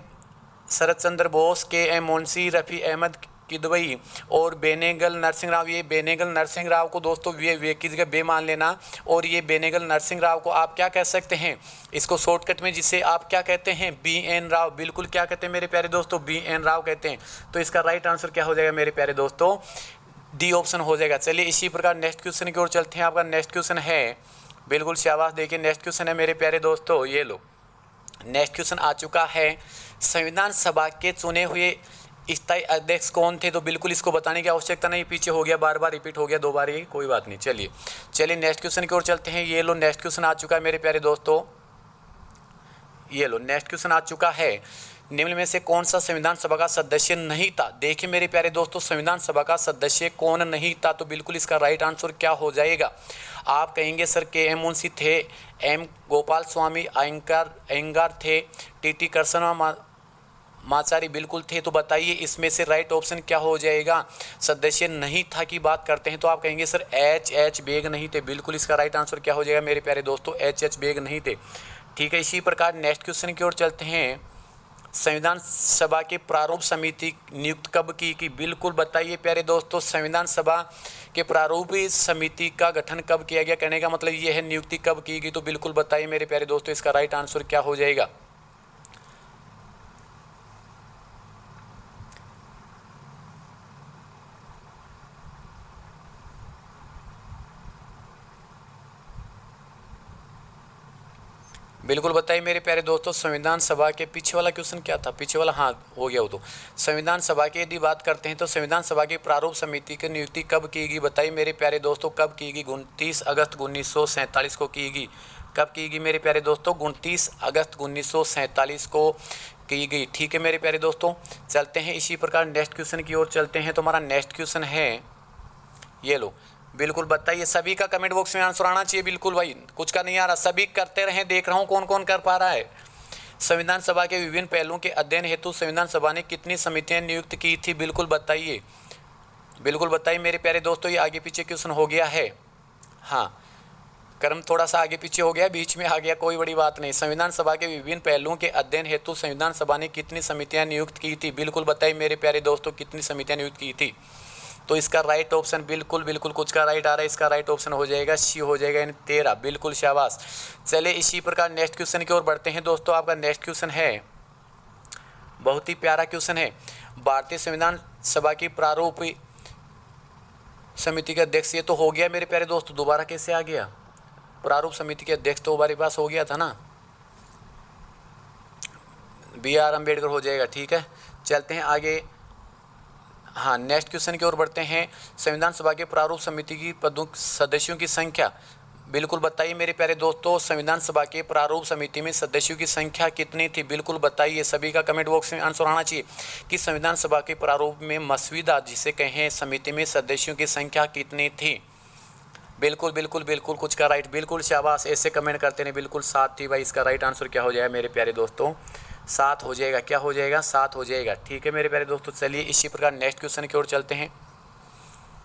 शरद चंद्र बोस, के एम मुंशी, रफ़ी अहमद किदवई और बेनेगल नरसिंह राव। ये बेनेगल नरसिंह राव को दोस्तों वे की जगह बे मान लेना, और ये बेनेगल नरसिंह राव को आप क्या कह सकते हैं, इसको शॉर्टकट में जिसे आप क्या कहते हैं, बी एन राव, बिल्कुल क्या कहते हैं मेरे प्यारे दोस्तों, बी एन राव कहते हैं। तो इसका राइट आंसर क्या हो जाएगा मेरे प्यारे दोस्तों, डी ऑप्शन हो जाएगा। चलिए इसी प्रकार नेक्स्ट क्वेश्चन की ओर चलते हैं, आपका नेक्स्ट क्वेश्चन है, बिल्कुल शाबाश, देखिए नेक्स्ट क्वेश्चन है मेरे प्यारे दोस्तों, ये लो नेक्स्ट क्वेश्चन आ चुका है, संविधान सभा के चुने हुए स्थायी अध्यक्ष कौन थे, तो बिल्कुल इसको बताने की आवश्यकता नहीं, पीछे हो गया, बार बार रिपीट हो गया, 2 बार, ये कोई बात नहीं। चलिए नेक्स्ट क्वेश्चन की ओर चलते हैं, ये लो नेक्स्ट क्वेश्चन आ चुका है मेरे प्यारे दोस्तों, ये लो नेक्स्ट क्वेश्चन आ चुका है, निम्न में से कौन सा संविधान सभा का सदस्य नहीं था। देखिए मेरे प्यारे दोस्तों, संविधान सभा का सदस्य कौन नहीं था, तो बिल्कुल इसका राइट आंसर क्या हो जाएगा। आप कहेंगे सर के एम मुंशी थे, एम गोपाल स्वामी अयंगार थे, टी कृष्ण माचारी बिल्कुल थे, तो बताइए इसमें से राइट ऑप्शन क्या हो जाएगा। सदस्य नहीं था की बात करते हैं, तो आप कहेंगे सर एच बेग नहीं थे, बिल्कुल इसका राइट आंसर क्या हो जाएगा मेरे प्यारे दोस्तों, एच बेग नहीं थे। ठीक है, इसी प्रकार नेक्स्ट क्वेश्चन की ओर चलते हैं, संविधान सभा के प्रारूप समिति नियुक्त कब की बिल्कुल बताइए प्यारे दोस्तों, संविधान सभा के प्रारूप समिति का गठन कब किया गया, कहने का मतलब ये है नियुक्ति कब की गई, तो बिल्कुल बताइए मेरे प्यारे दोस्तों इसका राइट आंसर क्या हो जाएगा। बिल्कुल बताइए मेरे प्यारे दोस्तों, संविधान सभा के पीछे वाला क्वेश्चन क्या था? पीछे वाला, हाँ हो गया वो तो। संविधान सभा की यदि बात करते हैं तो संविधान सभा की प्रारूप समिति की नियुक्ति कब की गई? बताइए मेरे प्यारे दोस्तों, कब की गई? 29 अगस्त 1947 को की गई। कब की गई मेरे प्यारे दोस्तों? 29 अगस्त 1947 को की गई। ठीक है मेरे प्यारे दोस्तों, चलते हैं इसी प्रकार नेक्स्ट क्वेश्चन की ओर चलते हैं। तो हमारा नेक्स्ट क्वेश्चन है, ये लो, बिल्कुल बताइए। सभी का कमेंट बॉक्स में आंसर आना चाहिए बिल्कुल भाई, कुछ का नहीं आ रहा, सभी करते रहें, देख रहा हूँ कौन कौन कर पा रहा है। संविधान सभा के विभिन्न पहलुओं के अध्ययन हेतु संविधान सभा ने कितनी समितियां नियुक्त की थी? बिल्कुल बताइए, बिल्कुल बताइए मेरे प्यारे दोस्तों। ये आगे पीछे क्वेश्चन हो गया है, हाँ क्रम थोड़ा सा आगे पीछे हो गया, बीच में आ गया, कोई बड़ी बात नहीं। संविधान सभा के विभिन्न पहलुओं के अध्ययन हेतु संविधान सभा ने कितनी समितियां नियुक्त की थी? बिल्कुल बताइए मेरे प्यारे दोस्तों, कितनी समितियां नियुक्त की थी? तो इसका राइट ऑप्शन बिल्कुल बिल्कुल कुछ का राइट आ रहा है, इसका राइट ऑप्शन हो जाएगा सी हो जाएगा, यानी 13। बिल्कुल शाबाश। चलिए इसी प्रकार नेक्स्ट क्वेश्चन की ओर बढ़ते हैं दोस्तों। आपका नेक्स्ट क्वेश्चन है, बहुत ही प्यारा क्वेश्चन है। भारतीय संविधान सभा की प्रारूप समिति के अध्यक्ष, ये तो हो गया मेरे प्यारे दोस्तों, दोबारा कैसे आ गया? प्रारूप समिति के अध्यक्ष तो हमारे पास हो गया था ना, BR अम्बेडकर हो जाएगा। ठीक है, चलते हैं आगे। हाँ नेक्स्ट क्वेश्चन की ओर बढ़ते हैं। संविधान सभा के प्रारूप समिति की पदों सदस्यों की संख्या, बिल्कुल बताइए मेरे प्यारे दोस्तों। संविधान सभा के प्रारूप समिति में सदस्यों की संख्या कितनी थी? बिल्कुल बताइए, सभी का कमेंट बॉक्स में आंसर आना चाहिए कि संविधान सभा के प्रारूप में मसविदा जिसे कहें समिति में सदस्यों की संख्या कितनी थी? बिल्कुल बिल्कुल बिल्कुल कुछ का राइट, बिल्कुल शाबाश, ऐसे कमेंट करते नहीं। बिल्कुल 7 थी भाई, इसका राइट आंसर क्या हो जाएगा मेरे प्यारे दोस्तों? 7 हो जाएगा। क्या हो जाएगा? 7 हो जाएगा। ठीक है मेरे प्यारे दोस्तों, चलिए इसी प्रकार नेक्स्ट क्वेश्चन की ओर चलते हैं।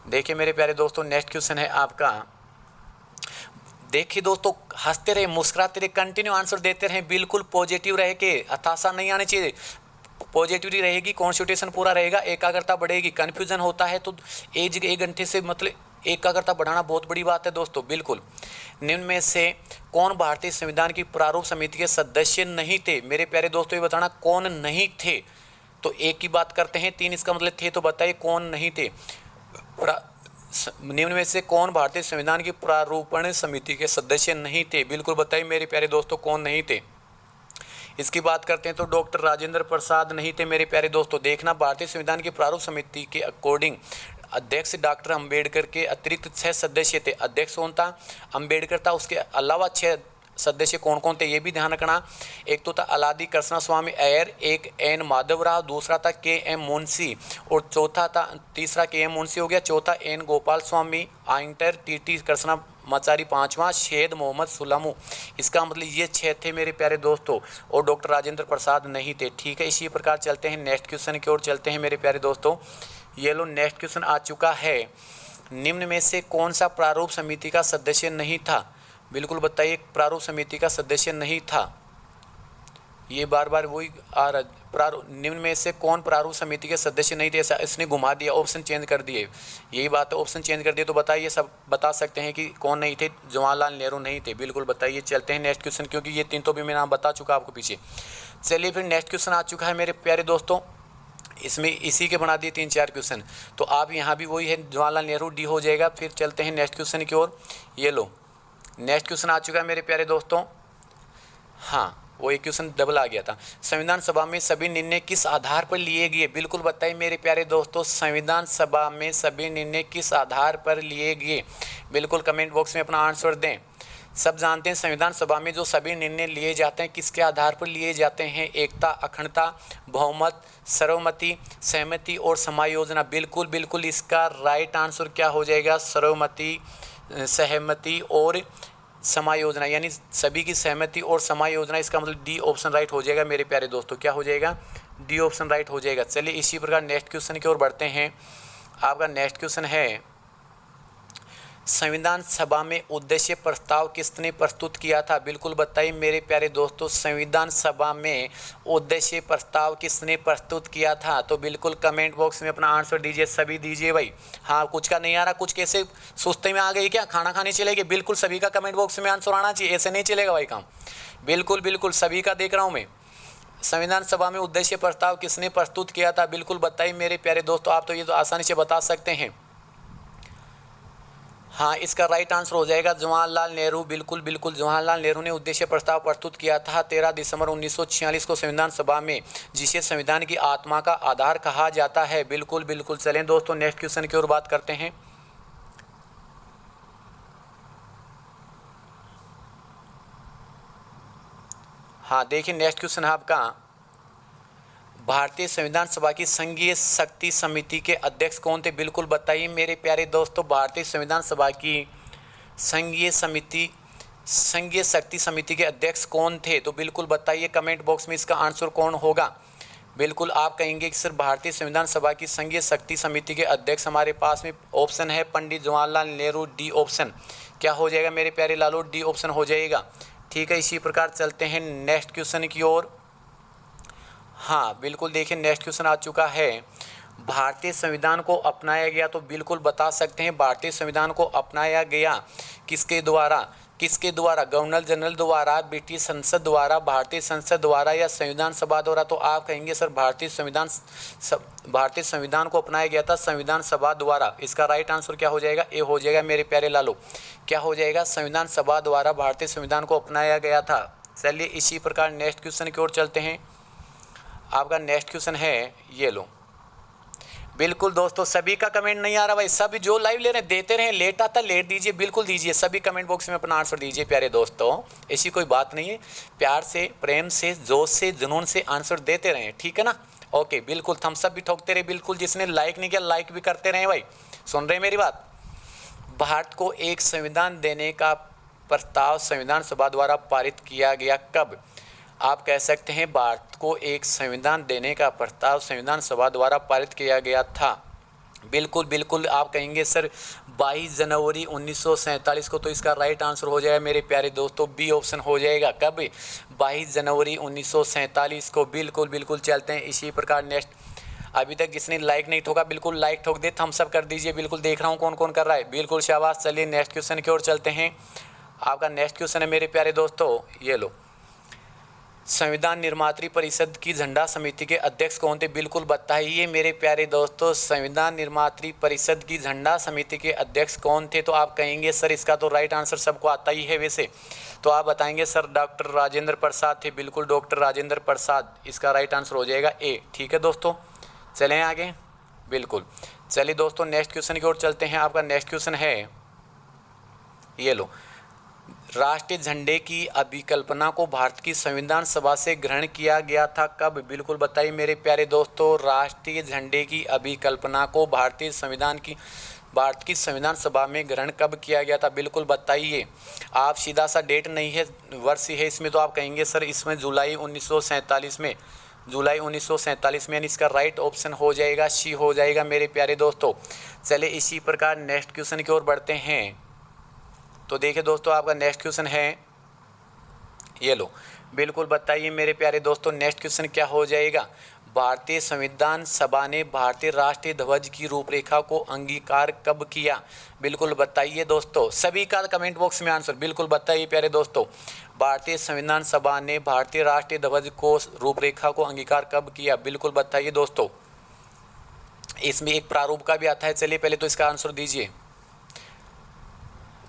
देखिए मेरे प्यारे दोस्तों, नेक्स्ट क्वेश्चन है आपका, देखिए दोस्तों, हंसते रहे, मुस्कुराते रहे, कंटिन्यू आंसर देते रहे, बिल्कुल पॉजिटिव रह के, हताशा नहीं आनी चाहिए। पॉजिटिविटी रहेगी, कॉन्सेंट्रेशन पूरा रहेगा, एकाग्रता बढ़ेगी। कन्फ्यूजन होता है तो एक घंटे से मतलब एकाग्रता बढ़ाना बहुत बड़ी बात है दोस्तों। बिल्कुल, निम्न में से कौन भारतीय संविधान की प्रारूप समिति के सदस्य नहीं थे? मेरे प्यारे दोस्तों ये बताना कौन नहीं थे। तो एक की बात करते हैं, 3 इसका मतलब थे, तो बताइए कौन नहीं थे। निम्न में से कौन भारतीय संविधान की प्रारूपण समिति के सदस्य नहीं थे? बिल्कुल बताइए मेरे प्यारे दोस्तों, कौन नहीं थे। इसकी बात करते हैं तो डॉक्टर राजेंद्र प्रसाद नहीं थे मेरे प्यारे दोस्तों। देखना, भारतीय संविधान की प्रारूप समिति के अकॉर्डिंग अध्यक्ष डॉक्टर अंबेडकर के अतिरिक्त 6 सदस्य थे। अध्यक्ष कौन था? अंबेडकर था। उसके अलावा 6 सदस्य कौन कौन थे ये भी ध्यान रखना। एक तो था अलादी कृष्ण स्वामी अय्यर, एक एन माधव राव, दूसरा था KM मुंशी, और चौथा था, तीसरा KM मुंशी हो गया, चौथा एन गोपाल स्वामी आइंटर, TT कृष्णा माचारी, पांचवा शहीद मोहम्मद सुलामू। इसका मतलब ये 6 थे मेरे प्यारे दोस्तों, और डॉक्टर राजेंद्र प्रसाद नहीं थे। ठीक है, इसी प्रकार चलते हैं नेक्स्ट क्वेश्चन की ओर चलते हैं मेरे प्यारे दोस्तों। ये लो नेक्स्ट क्वेश्चन आ चुका है, निम्न में से कौन सा प्रारूप समिति का सदस्य नहीं था? बिल्कुल बताइए, प्रारूप समिति का सदस्य नहीं था। ये बार बार वही आ रहा, प्रारूप, निम्न में से कौन प्रारूप समिति के सदस्य नहीं थे? ऐसा इसने घुमा दिया, ऑप्शन चेंज कर दिए, यही बात है, ऑप्शन चेंज कर दिए। तो बताइए, सब बता सकते हैं कि कौन नहीं थे? जवाहरलाल नेहरू नहीं थे। बिल्कुल बताइए। चलते हैं नेक्स्ट क्वेश्चन, क्योंकि ये 3 तो भी मैं नाम बता चुका आपको पीछे। चलिए फिर नेक्स्ट क्वेश्चन आ चुका है मेरे प्यारे दोस्तों, इसमें इसी के बना दिए 3-4 क्वेश्चन, तो आप यहाँ भी वही है, जवाहरलाल नेहरू, डी हो जाएगा। फिर चलते हैं नेक्स्ट क्वेश्चन की ओर। ये लो नेक्स्ट क्वेश्चन आ चुका है मेरे प्यारे दोस्तों। हाँ, वो एक क्वेश्चन डबल आ गया था। संविधान सभा में सभी निर्णय किस आधार पर लिए गए? बिल्कुल बताइए मेरे प्यारे दोस्तों, संविधान सभा में सभी निर्णय किस आधार पर लिए गए? बिल्कुल कमेंट बॉक्स में अपना आंसर दें। सब जानते हैं संविधान सभा में जो सभी निर्णय लिए जाते हैं किसके आधार पर लिए जाते हैं? एकता, अखंडता, बहुमत, सर्वमति, सहमति और समायोजना। बिल्कुल बिल्कुल इसका राइट आंसर क्या हो जाएगा? सर्वमति, सहमति और समायोजना, यानी सभी की सहमति और समायोजना। इसका मतलब डी ऑप्शन राइट हो जाएगा मेरे प्यारे दोस्तों। क्या हो जाएगा? डी ऑप्शन राइट हो जाएगा। चलिए इसी प्रकार नेक्स्ट क्वेश्चन की ओर बढ़ते हैं। आपका नेक्स्ट क्वेश्चन है, संविधान सभा में उद्देश्य प्रस्ताव किसने प्रस्तुत किया था? बिल्कुल बताइए मेरे प्यारे दोस्तों, संविधान सभा में उद्देश्य प्रस्ताव किसने प्रस्तुत किया था? तो बिल्कुल कमेंट बॉक्स में अपना आंसर दीजिए, सभी दीजिए भाई। हाँ, कुछ का नहीं आ रहा, कुछ कैसे सुस्ती में आ गई क्या? खाना खाने चलेगी? बिल्कुल सभी का कमेंट बॉक्स में आंसर आना चाहिए, ऐसे नहीं चलेगा भाई काम। बिल्कुल बिल्कुल सभी का देख रहा हूँ मैं। संविधान सभा में उद्देश्य प्रस्ताव किसने प्रस्तुत किया था? बिल्कुल बताइए मेरे प्यारे दोस्तों, आप तो ये तो आसानी से बता सकते हैं। हाँ, इसका राइट आंसर हो जाएगा जवाहरलाल नेहरू। बिल्कुल बिल्कुल, जवाहरलाल नेहरू ने उद्देश्य प्रस्ताव प्रस्तुत किया था 13 दिसंबर 1946 को संविधान सभा में, जिसे संविधान की आत्मा का आधार कहा जाता है। बिल्कुल बिल्कुल। चलें दोस्तों, नेक्स्ट क्वेश्चन की ओर बात करते हैं। हाँ देखिए, नेक्स्ट क्वेश्चन है आपका, भारतीय संविधान सभा की संघीय शक्ति समिति के अध्यक्ष कौन थे? बिल्कुल बताइए मेरे प्यारे दोस्तों, भारतीय संविधान सभा की संघीय शक्ति समिति के अध्यक्ष कौन थे? तो बिल्कुल बताइए कमेंट बॉक्स में इसका आंसर कौन होगा। बिल्कुल आप कहेंगे कि सर भारतीय संविधान सभा की संघीय शक्ति समिति के अध्यक्ष हमारे पास में ऑप्शन है पंडित जवाहरलाल नेहरू। डी ऑप्शन क्या हो जाएगा मेरे प्यारे लालो? डी ऑप्शन हो जाएगा। ठीक है, इसी प्रकार चलते हैं नेक्स्ट क्वेश्चन की ओर। हाँ बिल्कुल, देखिए नेक्स्ट क्वेश्चन आ चुका है, भारतीय संविधान को अपनाया गया, तो बिल्कुल बता सकते हैं भारतीय संविधान को अपनाया गया किसके द्वारा? गवर्नर जनरल द्वारा, ब्रिटिश संसद द्वारा, भारतीय संसद द्वारा या संविधान सभा द्वारा? तो आप कहेंगे सर भारतीय संविधान को अपनाया गया था संविधान सभा द्वारा। इसका राइट आंसर क्या हो जाएगा? ए हो जाएगा मेरे प्यारे लालो। क्या हो जाएगा? संविधान सभा द्वारा भारतीय संविधान को अपनाया गया था। चलिए इसी प्रकार नेक्स्ट क्वेश्चन की ओर चलते हैं। आपका नेक्स्ट क्वेश्चन है, ये लो। बिल्कुल दोस्तों, सभी का कमेंट नहीं आ रहा भाई, सभी जो लाइव ले रहे हैं देते रहें, लेट आता लेट दीजिए, बिल्कुल दीजिए, सभी कमेंट बॉक्स में अपना आंसर दीजिए प्यारे दोस्तों। ऐसी कोई बात नहीं है, प्यार से, प्रेम से, जोश से, जुनून से आंसर देते रहें, ठीक है ना। ओके, बिल्कुल थम्स अप भी ठोकते रहे, बिल्कुल जिसने लाइक नहीं किया लाइक भी करते रहे भाई। सुन रहे मेरी बात? भारत को एक संविधान देने का प्रस्ताव संविधान सभा द्वारा पारित किया गया कब? आप कह सकते हैं भारत को एक संविधान देने का प्रस्ताव संविधान सभा द्वारा पारित किया गया था। बिल्कुल बिल्कुल, आप कहेंगे सर 22 जनवरी 1947 को, तो इसका राइट आंसर हो जाएगा मेरे प्यारे दोस्तों, बी ऑप्शन हो जाएगा। कब? 22 जनवरी 1947 को। बिल्कुल बिल्कुल, चलते हैं इसी प्रकार नेक्स्ट। अभी तक जिसने लाइक नहीं ठोका बिल्कुल लाइक ठोक दे, थम्स अप कर दीजिए, बिल्कुल देख रहा हूँ कौन कौन कर रहा है, बिल्कुल शाबाश। चलिए नेक्स्ट क्वेश्चन की ओर चलते हैं। आपका नेक्स्ट क्वेश्चन है मेरे प्यारे दोस्तों, ये लो, संविधान निर्मात्री परिषद की झंडा समिति के अध्यक्ष कौन थे? बिल्कुल बताइए मेरे प्यारे दोस्तों, संविधान निर्मात्री परिषद की झंडा समिति के अध्यक्ष कौन थे? तो आप कहेंगे सर इसका तो राइट आंसर सबको आता ही है वैसे, तो आप बताएंगे सर डॉक्टर राजेंद्र प्रसाद थे। बिल्कुल डॉक्टर राजेंद्र प्रसाद, इसका राइट आंसर हो जाएगा ए। ठीक है दोस्तों, चलें आगे। बिल्कुल, चलिए दोस्तों नेक्स्ट क्वेश्चन की ओर चलते हैं। आपका नेक्स्ट क्वेश्चन है, ये लो, राष्ट्रीय झंडे की अभिकल्पना को भारत की संविधान सभा से ग्रहण किया गया था कब? बिल्कुल बताइए मेरे प्यारे दोस्तों, राष्ट्रीय झंडे की अभिकल्पना को भारत की संविधान सभा में ग्रहण कब किया गया था? बिल्कुल बताइए। आप सीधा सा डेट नहीं है, वर्ष है इसमें, तो आप कहेंगे सर इसमें जुलाई 1947 में, जुलाई 1947 में, यानी इसका राइट ऑप्शन हो जाएगा सी हो जाएगा मेरे प्यारे दोस्तों। चलिए इसी प्रकार नेक्स्ट क्वेश्चन की ओर बढ़ते हैं। तो देखिए दोस्तों, आपका नेक्स्ट क्वेश्चन है, ये लो, बिल्कुल बताइए मेरे प्यारे दोस्तों नेक्स्ट क्वेश्चन क्या हो जाएगा। भारतीय संविधान सभा ने भारतीय राष्ट्रीय ध्वज की रूपरेखा को अंगीकार कब किया? बिल्कुल बताइए दोस्तों, सभी का कमेंट बॉक्स में आंसर बिल्कुल बताइए प्यारे दोस्तों। भारतीय संविधान सभा ने भारतीय राष्ट्रीय ध्वज को रूपरेखा को अंगीकार कब किया? बिल्कुल बताइए दोस्तों। इसमें एक प्रारूप का भी आता है, चलिए पहले तो इसका आंसर दीजिए।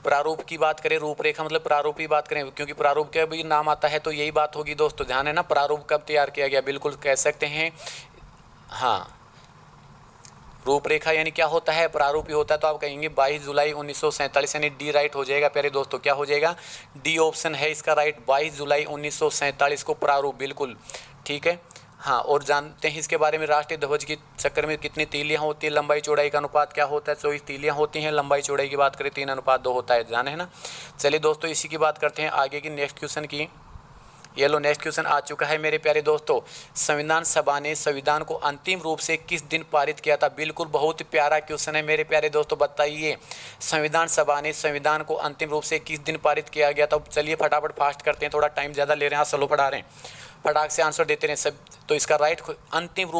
प्रारूप की बात करें, रूपरेखा मतलब प्रारूप की बात करें, क्योंकि प्रारूप का भी नाम आता है तो यही बात होगी दोस्तों, ध्यान है ना। प्रारूप कब तैयार किया गया? बिल्कुल कह सकते हैं, हाँ, रूपरेखा यानी क्या होता है? प्रारूप ही होता है, तो आप कहेंगे 22 जुलाई 1947, यानी डी राइट हो जाएगा प्यारे दोस्तों। क्या हो जाएगा? डी ऑप्शन है इसका राइट, 22 जुलाई 1947 को प्रारूप। बिल्कुल ठीक है। हाँ, और जानते हैं इसके बारे में, राष्ट्रीय ध्वज के चक्कर में कितनी तीलियाँ होती है, लंबाई चौड़ाई का अनुपात क्या होता है? 24 तीलियाँ होती हैं, लंबाई चौड़ाई की बात करें 3:2 होता है, जाने है ना। चलिए दोस्तों इसी की बात करते हैं आगे की नेक्स्ट क्वेश्चन की। ये लो, नेक्स्ट क्वेश्चन आ चुका है मेरे प्यारे दोस्तों, संविधान सभा ने संविधान को अंतिम रूप से किस दिन पारित किया था? बिल्कुल बहुत प्यारा क्वेश्चन है मेरे प्यारे दोस्तों, बताइए संविधान सभा ने संविधान को अंतिम रूप से किस दिन पारित किया गया था? चलिए फटाफट फास्ट करते हैं, थोड़ा टाइम ज़्यादा ले रहे हैं, स्लो पढ़ा रहे हैं, फटाक से आंसर देते रहें सब। तो इसका राइट अंतिम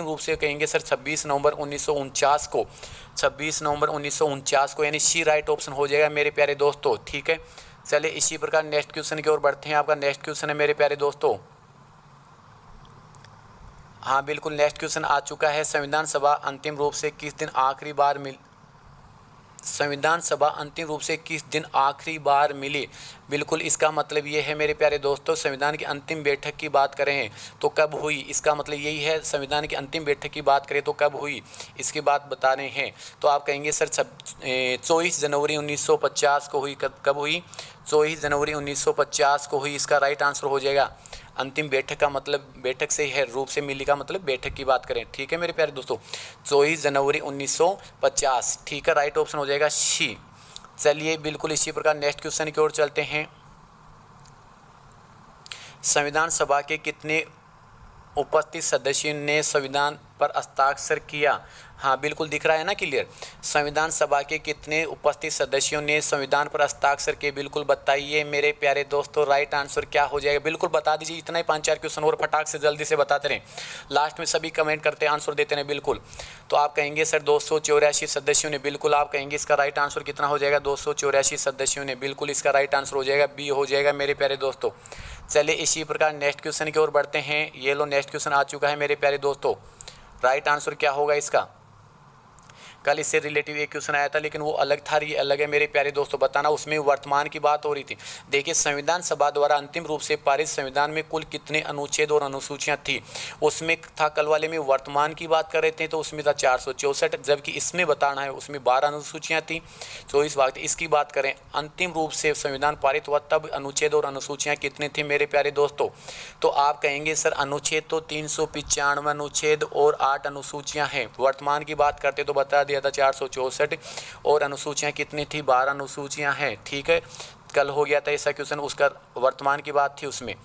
रूप से कहेंगे सर 26 नवंबर 1949 को, 26 नवंबर 1949 को, यानी सी राइट ऑप्शन हो जाएगा मेरे प्यारे दोस्तों। ठीक है, चलिए इसी प्रकार नेक्स्ट क्वेश्चन की ओर बढ़ते हैं। आपका नेक्स्ट क्वेश्चन है मेरे प्यारे दोस्तों, हाँ बिल्कुल नेक्स्ट क्वेश्चन आ चुका है, संविधान सभा अंतिम रूप से किस दिन आखिरी बार संविधान सभा अंतिम रूप से किस दिन आखिरी बार मिली? बिल्कुल इसका मतलब ये है मेरे प्यारे दोस्तों, संविधान की अंतिम बैठक की बात करें तो कब हुई, इसका मतलब यही है संविधान की अंतिम बैठक की बात करें तो कब हुई, इसकी बात बता रहे हैं। तो आप कहेंगे सर 24 जनवरी 1950 को हुई। कब हुई? 24 जनवरी 1950 को हुई। इसका राइट आंसर हो जाएगा। अंतिम बैठक का मतलब बैठक से है, रूप से मिली का मतलब बैठक की बात करें। ठीक है मेरे प्यारे दोस्तों, 24 जनवरी 1950। ठीक है, राइट ऑप्शन हो जाएगा सी। चलिए बिल्कुल इसी प्रकार नेक्स्ट क्वेश्चन की ओर चलते हैं। संविधान सभा के कितने उपस्थित सदस्यों ने संविधान पर हस्ताक्षर किया? हाँ बिल्कुल दिख रहा है ना क्लियर। संविधान सभा के कितने उपस्थित सदस्यों ने संविधान पर हस्ताक्षर किए? बिल्कुल बताइए मेरे प्यारे दोस्तों, राइट आंसर क्या हो जाएगा? बिल्कुल बता दीजिए। इतना ही 5-4 क्वेश्चन और फटाक से जल्दी से बताते रहें, लास्ट में सभी कमेंट करते हैं, आंसर देते हैं बिल्कुल। तो आप कहेंगे सर 284 सदस्यों ने। बिल्कुल आप कहेंगे इसका राइट आंसर कितना हो जाएगा? 284 सदस्यों ने। बिल्कुल इसका राइट आंसर हो जाएगा बी हो जाएगा मेरे प्यारे दोस्तों। चलिए इसी प्रकार नेक्स्ट क्वेश्चन की ओर बढ़ते हैं। ये लो नेक्स्ट क्वेश्चन आ चुका है मेरे प्यारे दोस्तों। राइट आंसर क्या होगा इसका? कल इससे रिलेटिव एक क्वेश्चन आया था लेकिन वो अलग था, ये अलग है मेरे प्यारे दोस्तों, बताना। उसमें वर्तमान की बात हो रही थी। देखिए संविधान सभा द्वारा अंतिम रूप से पारित संविधान में कुल कितने अनुच्छेद और अनुसूचियां थी? उसमें था, कल वाले में वर्तमान की बात कर रहे थे तो उसमें था 464, जबकि इसमें बताना है उसमें 12 अनुसूचियां थी, 24 भाग थे। इसकी बात करें अंतिम रूप से संविधान पारित हुआ तब अनुच्छेद और अनुसूचियां कितने थे मेरे प्यारे दोस्तों? तो आप कहेंगे सर अनुच्छेद तो 395 अनुच्छेद और 8 अनुसूचियां हैं। वर्तमान की बात करते तो बता दिया था 464 और अनुसूचियां कितनी थी? 12 अनुसूचियां हैं। ठीक है, कल हो गया था ऐसा क्वेश्चन, उसका वर्तमान की बात थी उसमें।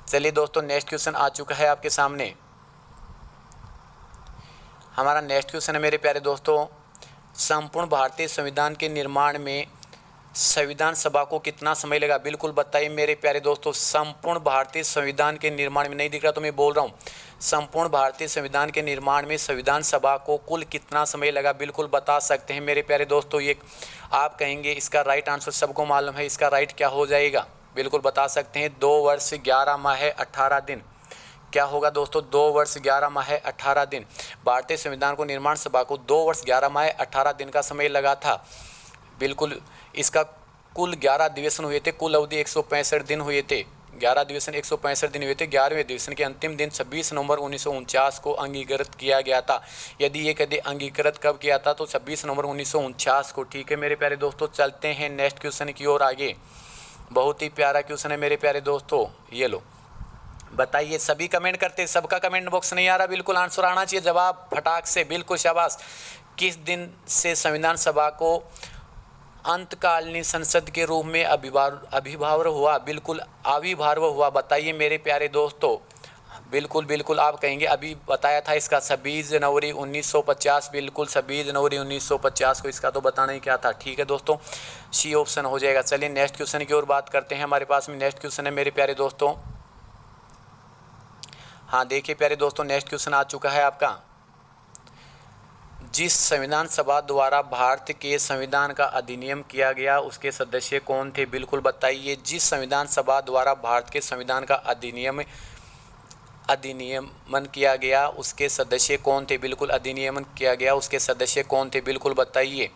चलिए दोस्तों नेक्स्ट क्वेश्चन आ चुका है आपके सामने। हमारा नेक्स्ट क्वेश्चन है मेरे प्यारे दोस्तों, संपूर्ण भारतीय संविधान के निर्माण में संविधान सभा को कितना समय लगा? बिल्कुल बताइए मेरे प्यारे दोस्तों, संपूर्ण भारतीय संविधान के निर्माण में, नहीं दिख रहा तो मैं बोल रहा हूँ, संपूर्ण भारतीय संविधान के निर्माण में संविधान सभा को कुल कितना समय लगा? बिल्कुल बता सकते हैं मेरे प्यारे दोस्तों। ये आप कहेंगे इसका राइट आंसर सबको मालूम है, इसका राइट क्या हो जाएगा? बिल्कुल बता सकते हैं 2 वर्ष 11 माह 18 दिन। क्या होगा दोस्तों? 2 वर्ष 11 माह 18 दिन। भारतीय संविधान को निर्माण सभा को 2 वर्ष 11 माह 18 दिन का समय लगा था। बिल्कुल इसका कुल 11 अधिवेशन हुए थे, कुल अवधि 165 दिन हुए थे। 11 अधिवेशन 165 दिन हुए थे। 11वें अधिवेशन के अंतिम दिन 26 नवंबर 1949 को अंगीकृत किया गया था। यदि ये कदे अंगीकृत कब किया था तो 26 नवंबर 1949 को। ठीक है मेरे प्यारे दोस्तों, चलते हैं नेक्स्ट क्वेश्चन की ओर आगे। बहुत ही प्यारा क्वेश्चन है मेरे प्यारे दोस्तों, ये लो बताइए। सभी कमेंट करते, सबका कमेंट बॉक्स नहीं आ रहा, बिल्कुल आंसर आना चाहिए, जवाब फटाक से, बिल्कुल शाबाश। किस दिन से संविधान सभा को अंतकालीन संसद के रूप में अभिभाव हुआ? बिल्कुल आविर्भाव हुआ, बताइए मेरे प्यारे दोस्तों। बिल्कुल बिल्कुल आप कहेंगे अभी बताया था इसका 26 जनवरी 1950। बिल्कुल 26 जनवरी 1950 को, इसका तो बताना ही क्या था। ठीक है दोस्तों, सी ऑप्शन हो जाएगा। चलिए नेक्स्ट क्वेश्चन की ओर बात करते हैं। हमारे पास में नेक्स्ट क्वेश्चन है मेरे प्यारे दोस्तों। हाँ देखिए प्यारे दोस्तों, नेक्स्ट क्वेश्चन आ चुका है आपका। जिस संविधान सभा द्वारा भारत के संविधान का अधिनियम किया गया उसके सदस्य कौन थे? बिल्कुल बताइए। जिस संविधान सभा द्वारा भारत के संविधान का अधिनियमन किया गया उसके सदस्य कौन थे? बिल्कुल अधिनियमन किया गया उसके सदस्य कौन थे? बिल्कुल बताइए।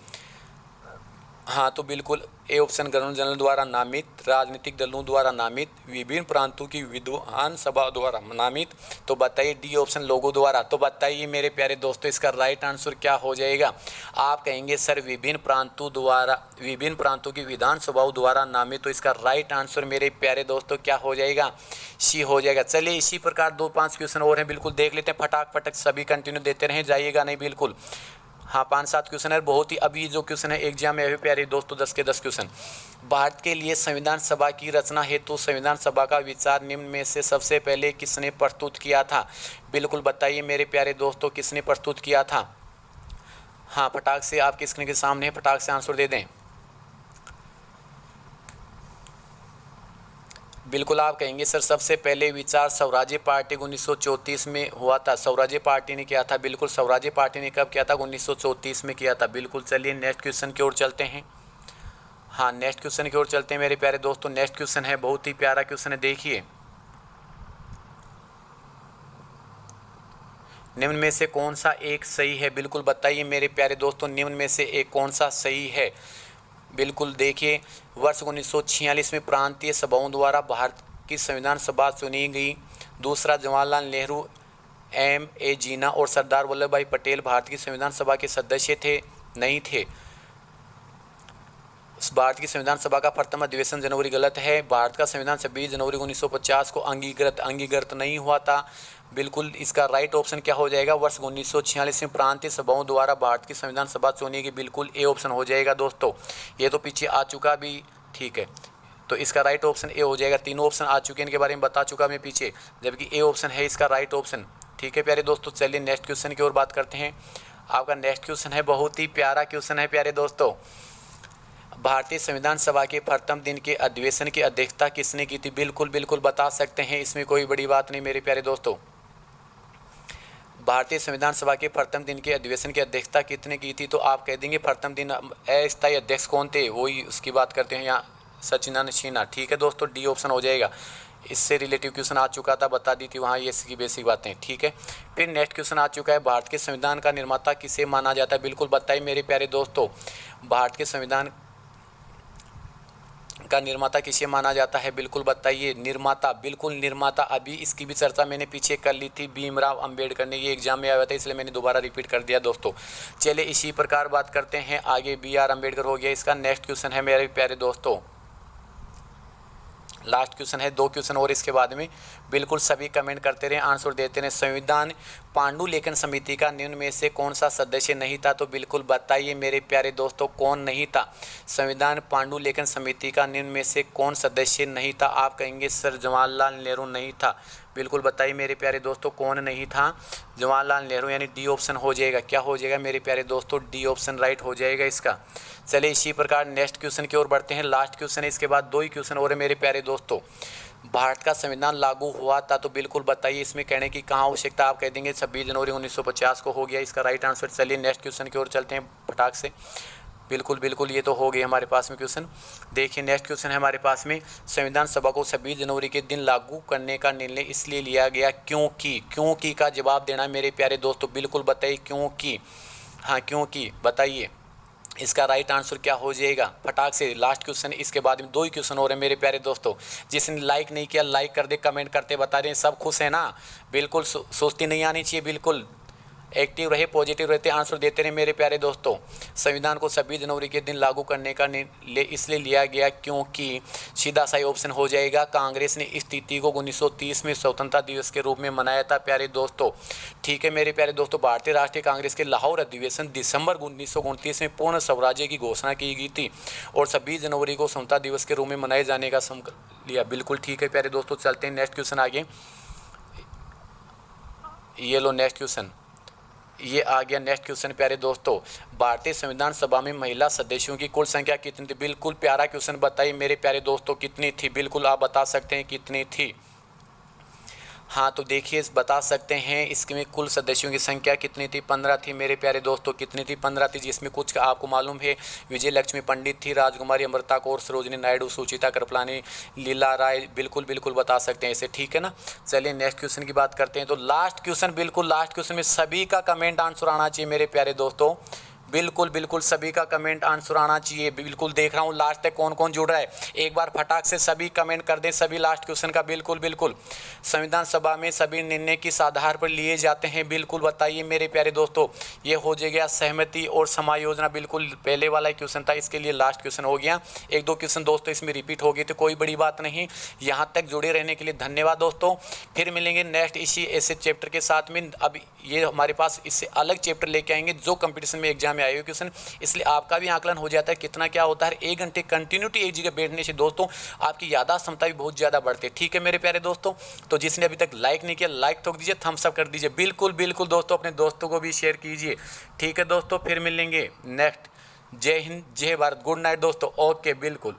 हाँ तो बिल्कुल ए ऑप्शन, गवर्नर जनरल द्वारा नामित, राजनीतिक दलों द्वारा नामित, विभिन्न प्रांतों की विद्वान सभा द्वारा नामित। तो बताइए डी ऑप्शन, लोगों द्वारा। तो बताइए मेरे प्यारे दोस्तों इसका राइट आंसर क्या हो जाएगा? आप कहेंगे सर विभिन्न प्रांतों की विधानसभाओं द्वारा नामित। तो इसका राइट आंसर मेरे प्यारे दोस्तों क्या हो जाएगा? सी हो जाएगा। चलिए इसी प्रकार 2-5 क्वेश्चन और हैं, बिल्कुल देख लेते हैं, फटाक फटक सभी कंटिन्यू देते रहें, जाइएगा नहीं बिल्कुल। हाँ 5-7 क्वेश्चन है, बहुत ही अभी जो क्वेश्चन है एग्जाम में अभी प्यारे दोस्तों 10 के 10 क्वेश्चन। भारत के लिए संविधान सभा की रचना हेतु संविधान सभा का विचार निम्न में से सबसे पहले किसने प्रस्तुत किया था? बिल्कुल बताइए मेरे प्यारे दोस्तों, किसने प्रस्तुत किया था? हाँ फटाक से आपकी स्क्रीन के सामने फटाक से आंसर दे दें। बिल्कुल आप कहेंगे सर सबसे पहले विचार स्वराज्य पार्टी को 1934 में हुआ था। स्वराज्य पार्टी ने किया था। बिल्कुल स्वराज्य पार्टी ने कब किया था? 1934 में किया था। बिल्कुल चलिए नेक्स्ट क्वेश्चन की ओर चलते हैं। हाँ नेक्स्ट क्वेश्चन की ओर चलते हैं मेरे प्यारे दोस्तों। नेक्स्ट क्वेश्चन है, बहुत ही प्यारा क्वेश्चन है, देखिए। निम्न में से कौन सा एक सही है, बिल्कुल बताइए मेरे प्यारे दोस्तों, निम्न में से एक कौन सा सही है। बिल्कुल देखिए, वर्ष 1946 में प्रांतीय सभाओं द्वारा भारत की संविधान सभा चुनी गई। दूसरा, जवाहरलाल नेहरू, M.A. जीना और सरदार वल्लभ भाई पटेल भारत की संविधान सभा के सदस्य थे, नहीं थे। भारत की संविधान सभा का प्रथम अधिवेशन जनवरी, गलत है। भारत का संविधान 26 जनवरी 1950 को अंगीकृत नहीं हुआ था। बिल्कुल इसका राइट ऑप्शन क्या हो जाएगा, वर्ष 1946 में प्रांतीय सभाओं द्वारा भारत की संविधान सभा चुनी गई, बिल्कुल ए ऑप्शन हो जाएगा दोस्तों। ये तो पीछे आ चुका भी, ठीक है, तो इसका राइट ऑप्शन ए हो जाएगा। तीनों ऑप्शन आ चुके हैं, इनके बारे में बता चुका मैं पीछे, जबकि ए ऑप्शन है इसका राइट ऑप्शन। ठीक है प्यारे दोस्तों, चलिए नेक्स्ट क्वेश्चन की ओर बात करते हैं। आपका नेक्स्ट क्वेश्चन है बहुत ही प्यारा क्वेश्चन है प्यारे दोस्तों। भारतीय संविधान सभा के प्रथम दिन के अधिवेशन की अध्यक्षता किसने की थी, बिल्कुल बता सकते हैं, इसमें कोई बड़ी बात नहीं मेरे प्यारे दोस्तों। भारतीय संविधान सभा के प्रथम दिन के अधिवेशन की अध्यक्षता कितने की थी, तो आप कह देंगे प्रथम दिन अस्थायी अध्यक्ष कौन थे, वही उसकी बात करते हैं यहाँ, सचिदानंद सिन्हा। ठीक है दोस्तों, डी ऑप्शन हो जाएगा। इससे रिलेटिव क्वेश्चन आ चुका था, बता दी थी वहाँ, ये इसकी बेसिक बातें। ठीक है, फिर नेक्स्ट क्वेश्चन आ चुका है, भारत के संविधान का निर्माता किसे माना जाता है, बिल्कुल बताइए मेरे प्यारे दोस्तों, भारत के संविधान का निर्माता किसे माना जाता है, बिल्कुल बताइए। निर्माता, बिल्कुल निर्माता, अभी इसकी भी चर्चा मैंने पीछे कर ली थी, भीमराव अंबेडकर ने, ये एग्जाम में आया था इसलिए मैंने दोबारा रिपीट कर दिया दोस्तों। चलिए इसी प्रकार बात करते हैं आगे, BR अम्बेडकर हो गया। इसका नेक्स्ट क्वेश्चन है मेरे प्यारे दोस्तों, लास्ट क्वेश्चन है, 2 क्वेश्चन और इसके बाद में। बिल्कुल सभी कमेंट करते रहे, आंसर देते रहे। संविधान पांडुलिखन समिति का निम्न में से कौन सा सदस्य नहीं था, तो बिल्कुल बताइए मेरे प्यारे दोस्तों कौन नहीं था। संविधान पांडुलिखन समिति का निम्न में से कौन सदस्य नहीं था, आप कहेंगे सर जवाहरलाल नेहरू नहीं था। बिल्कुल बताइए मेरे प्यारे दोस्तों कौन नहीं था, जवाहरलाल नेहरू, यानी डी ऑप्शन हो जाएगा। क्या हो जाएगा मेरे प्यारे दोस्तों, डी ऑप्शन राइट हो जाएगा इसका। चलिए इसी प्रकार नेक्स्ट क्वेश्चन की ओर बढ़ते हैं, लास्ट क्वेश्चन है, इसके बाद 2 ही क्वेश्चन और है मेरे प्यारे दोस्तों। भारत का संविधान लागू हुआ था, तो बिल्कुल बताइए इसमें कहने की कहाँ आवश्यकता, आप कह देंगे 26 जनवरी 1950 को हो गया इसका राइट आंसर। चलिए नेक्स्ट क्वेश्चन की ओर चलते हैं फटाक से। बिल्कुल ये तो हो गई हमारे पास में क्वेश्चन। देखिए नेक्स्ट क्वेश्चन है हमारे पास में, संविधान सभा को 26 जनवरी के दिन लागू करने का निर्णय इसलिए लिया गया क्योंकि का जवाब देना मेरे प्यारे दोस्तों, बिल्कुल बताइए क्योंकि, हाँ क्योंकि बताइए इसका राइट आंसर क्या हो जाएगा फटाक से। लास्ट क्वेश्चन, इसके बाद में 2 ही क्वेश्चन हो रहे हैं मेरे प्यारे दोस्तों। जिसने लाइक नहीं किया लाइक कर दे, कमेंट करते बता दें, सब खुश है ना, बिल्कुल सोचती नहीं आनी चाहिए, बिल्कुल एक्टिव रहे, पॉजिटिव रहते, आंसर देते रहे मेरे प्यारे दोस्तों। संविधान को 26 जनवरी के दिन लागू करने का इसलिए लिया गया क्योंकि, सीधा सही ऑप्शन हो जाएगा। कांग्रेस ने इस तिथि को 1930 में स्वतंत्रता दिवस के रूप में मनाया था प्यारे दोस्तों। ठीक है मेरे प्यारे दोस्तों, भारतीय राष्ट्रीय कांग्रेस के लाहौर अधिवेशन दिसंबर 1929 में पूर्ण स्वराज्य की घोषणा की गई थी और 26 जनवरी को स्वतंत्रता दिवस के रूप में मनाए जाने का संकल्प लिया। बिल्कुल ठीक है प्यारे दोस्तों, चलते हैं नेक्स्ट क्वेश्चन आगे। ये लो नेक्स्ट क्वेश्चन, ये आ गया नेक्स्ट क्वेश्चन प्यारे दोस्तों। भारतीय संविधान सभा में महिला सदस्यों की कुल संख्या कितनी थी, बिल्कुल प्यारा क्वेश्चन, बताइए मेरे प्यारे दोस्तों कितनी थी, बिल्कुल आप बता सकते हैं कितनी थी। हाँ तो देखिए बता सकते हैं, इसमें कुल सदस्यों की संख्या कितनी थी, 15 थी मेरे प्यारे दोस्तों। कितनी थी, 15 थी, जिसमें कुछ आपको मालूम है, विजय लक्ष्मी पंडित थी, राजकुमारी अमृता कौर, सरोजिनी नायडू, सुचिता कृपलानी, लीला राय, बिल्कुल बता सकते हैं इसे। ठीक है ना, चलिए नेक्स्ट क्वेश्चन की बात करते हैं। तो लास्ट क्वेश्चन, बिल्कुल लास्ट क्वेश्चन में सभी का कमेंट आंसर आना चाहिए मेरे प्यारे दोस्तों, बिल्कुल सभी का कमेंट आंसर आना चाहिए। बिल्कुल देख रहा हूँ लास्ट तक कौन कौन जुड़ रहा है, एक बार फटाक से सभी कमेंट कर दें सभी लास्ट क्वेश्चन का। बिल्कुल संविधान सभा में सभी निर्णय किस आधार पर लिए जाते हैं, बिल्कुल बताइए मेरे प्यारे दोस्तों। ये हो जाएगा सहमति और समायोजना, बिल्कुल पहले वाला क्वेश्चन था, इसके लिए लास्ट क्वेश्चन हो गया। 1-2 क्वेश्चन दोस्तों इसमें रिपीट हो गए तो कोई बड़ी बात नहीं। यहाँ तक जुड़े रहने के लिए धन्यवाद दोस्तों, फिर मिलेंगे नेक्स्ट इसी ऐसे चैप्टर के साथ में। अब ये हमारे पास इससे अलग चैप्टर लेके आएंगे जो कंपटीशन में एग्जाम में आए हुए क्वेश्चन, इसलिए आपका भी आकलन हो जाता है कितना क्या होता है। 1 घंटे कंटिन्यूटी एक जगह बैठने से दोस्तों आपकी याददाश्त क्षमता भी बहुत ज़्यादा बढ़ती है। ठीक है मेरे प्यारे दोस्तों, तो जिसने अभी तक लाइक नहीं किया लाइक ठोक दीजिए, थम्स अप कर दीजिए, बिल्कुल दोस्तों अपने दोस्तों को भी शेयर कीजिए। ठीक है दोस्तों, फिर मिलेंगे नेक्स्ट। जय हिंद जय भारत, गुड नाइट दोस्तों, ओके बिल्कुल।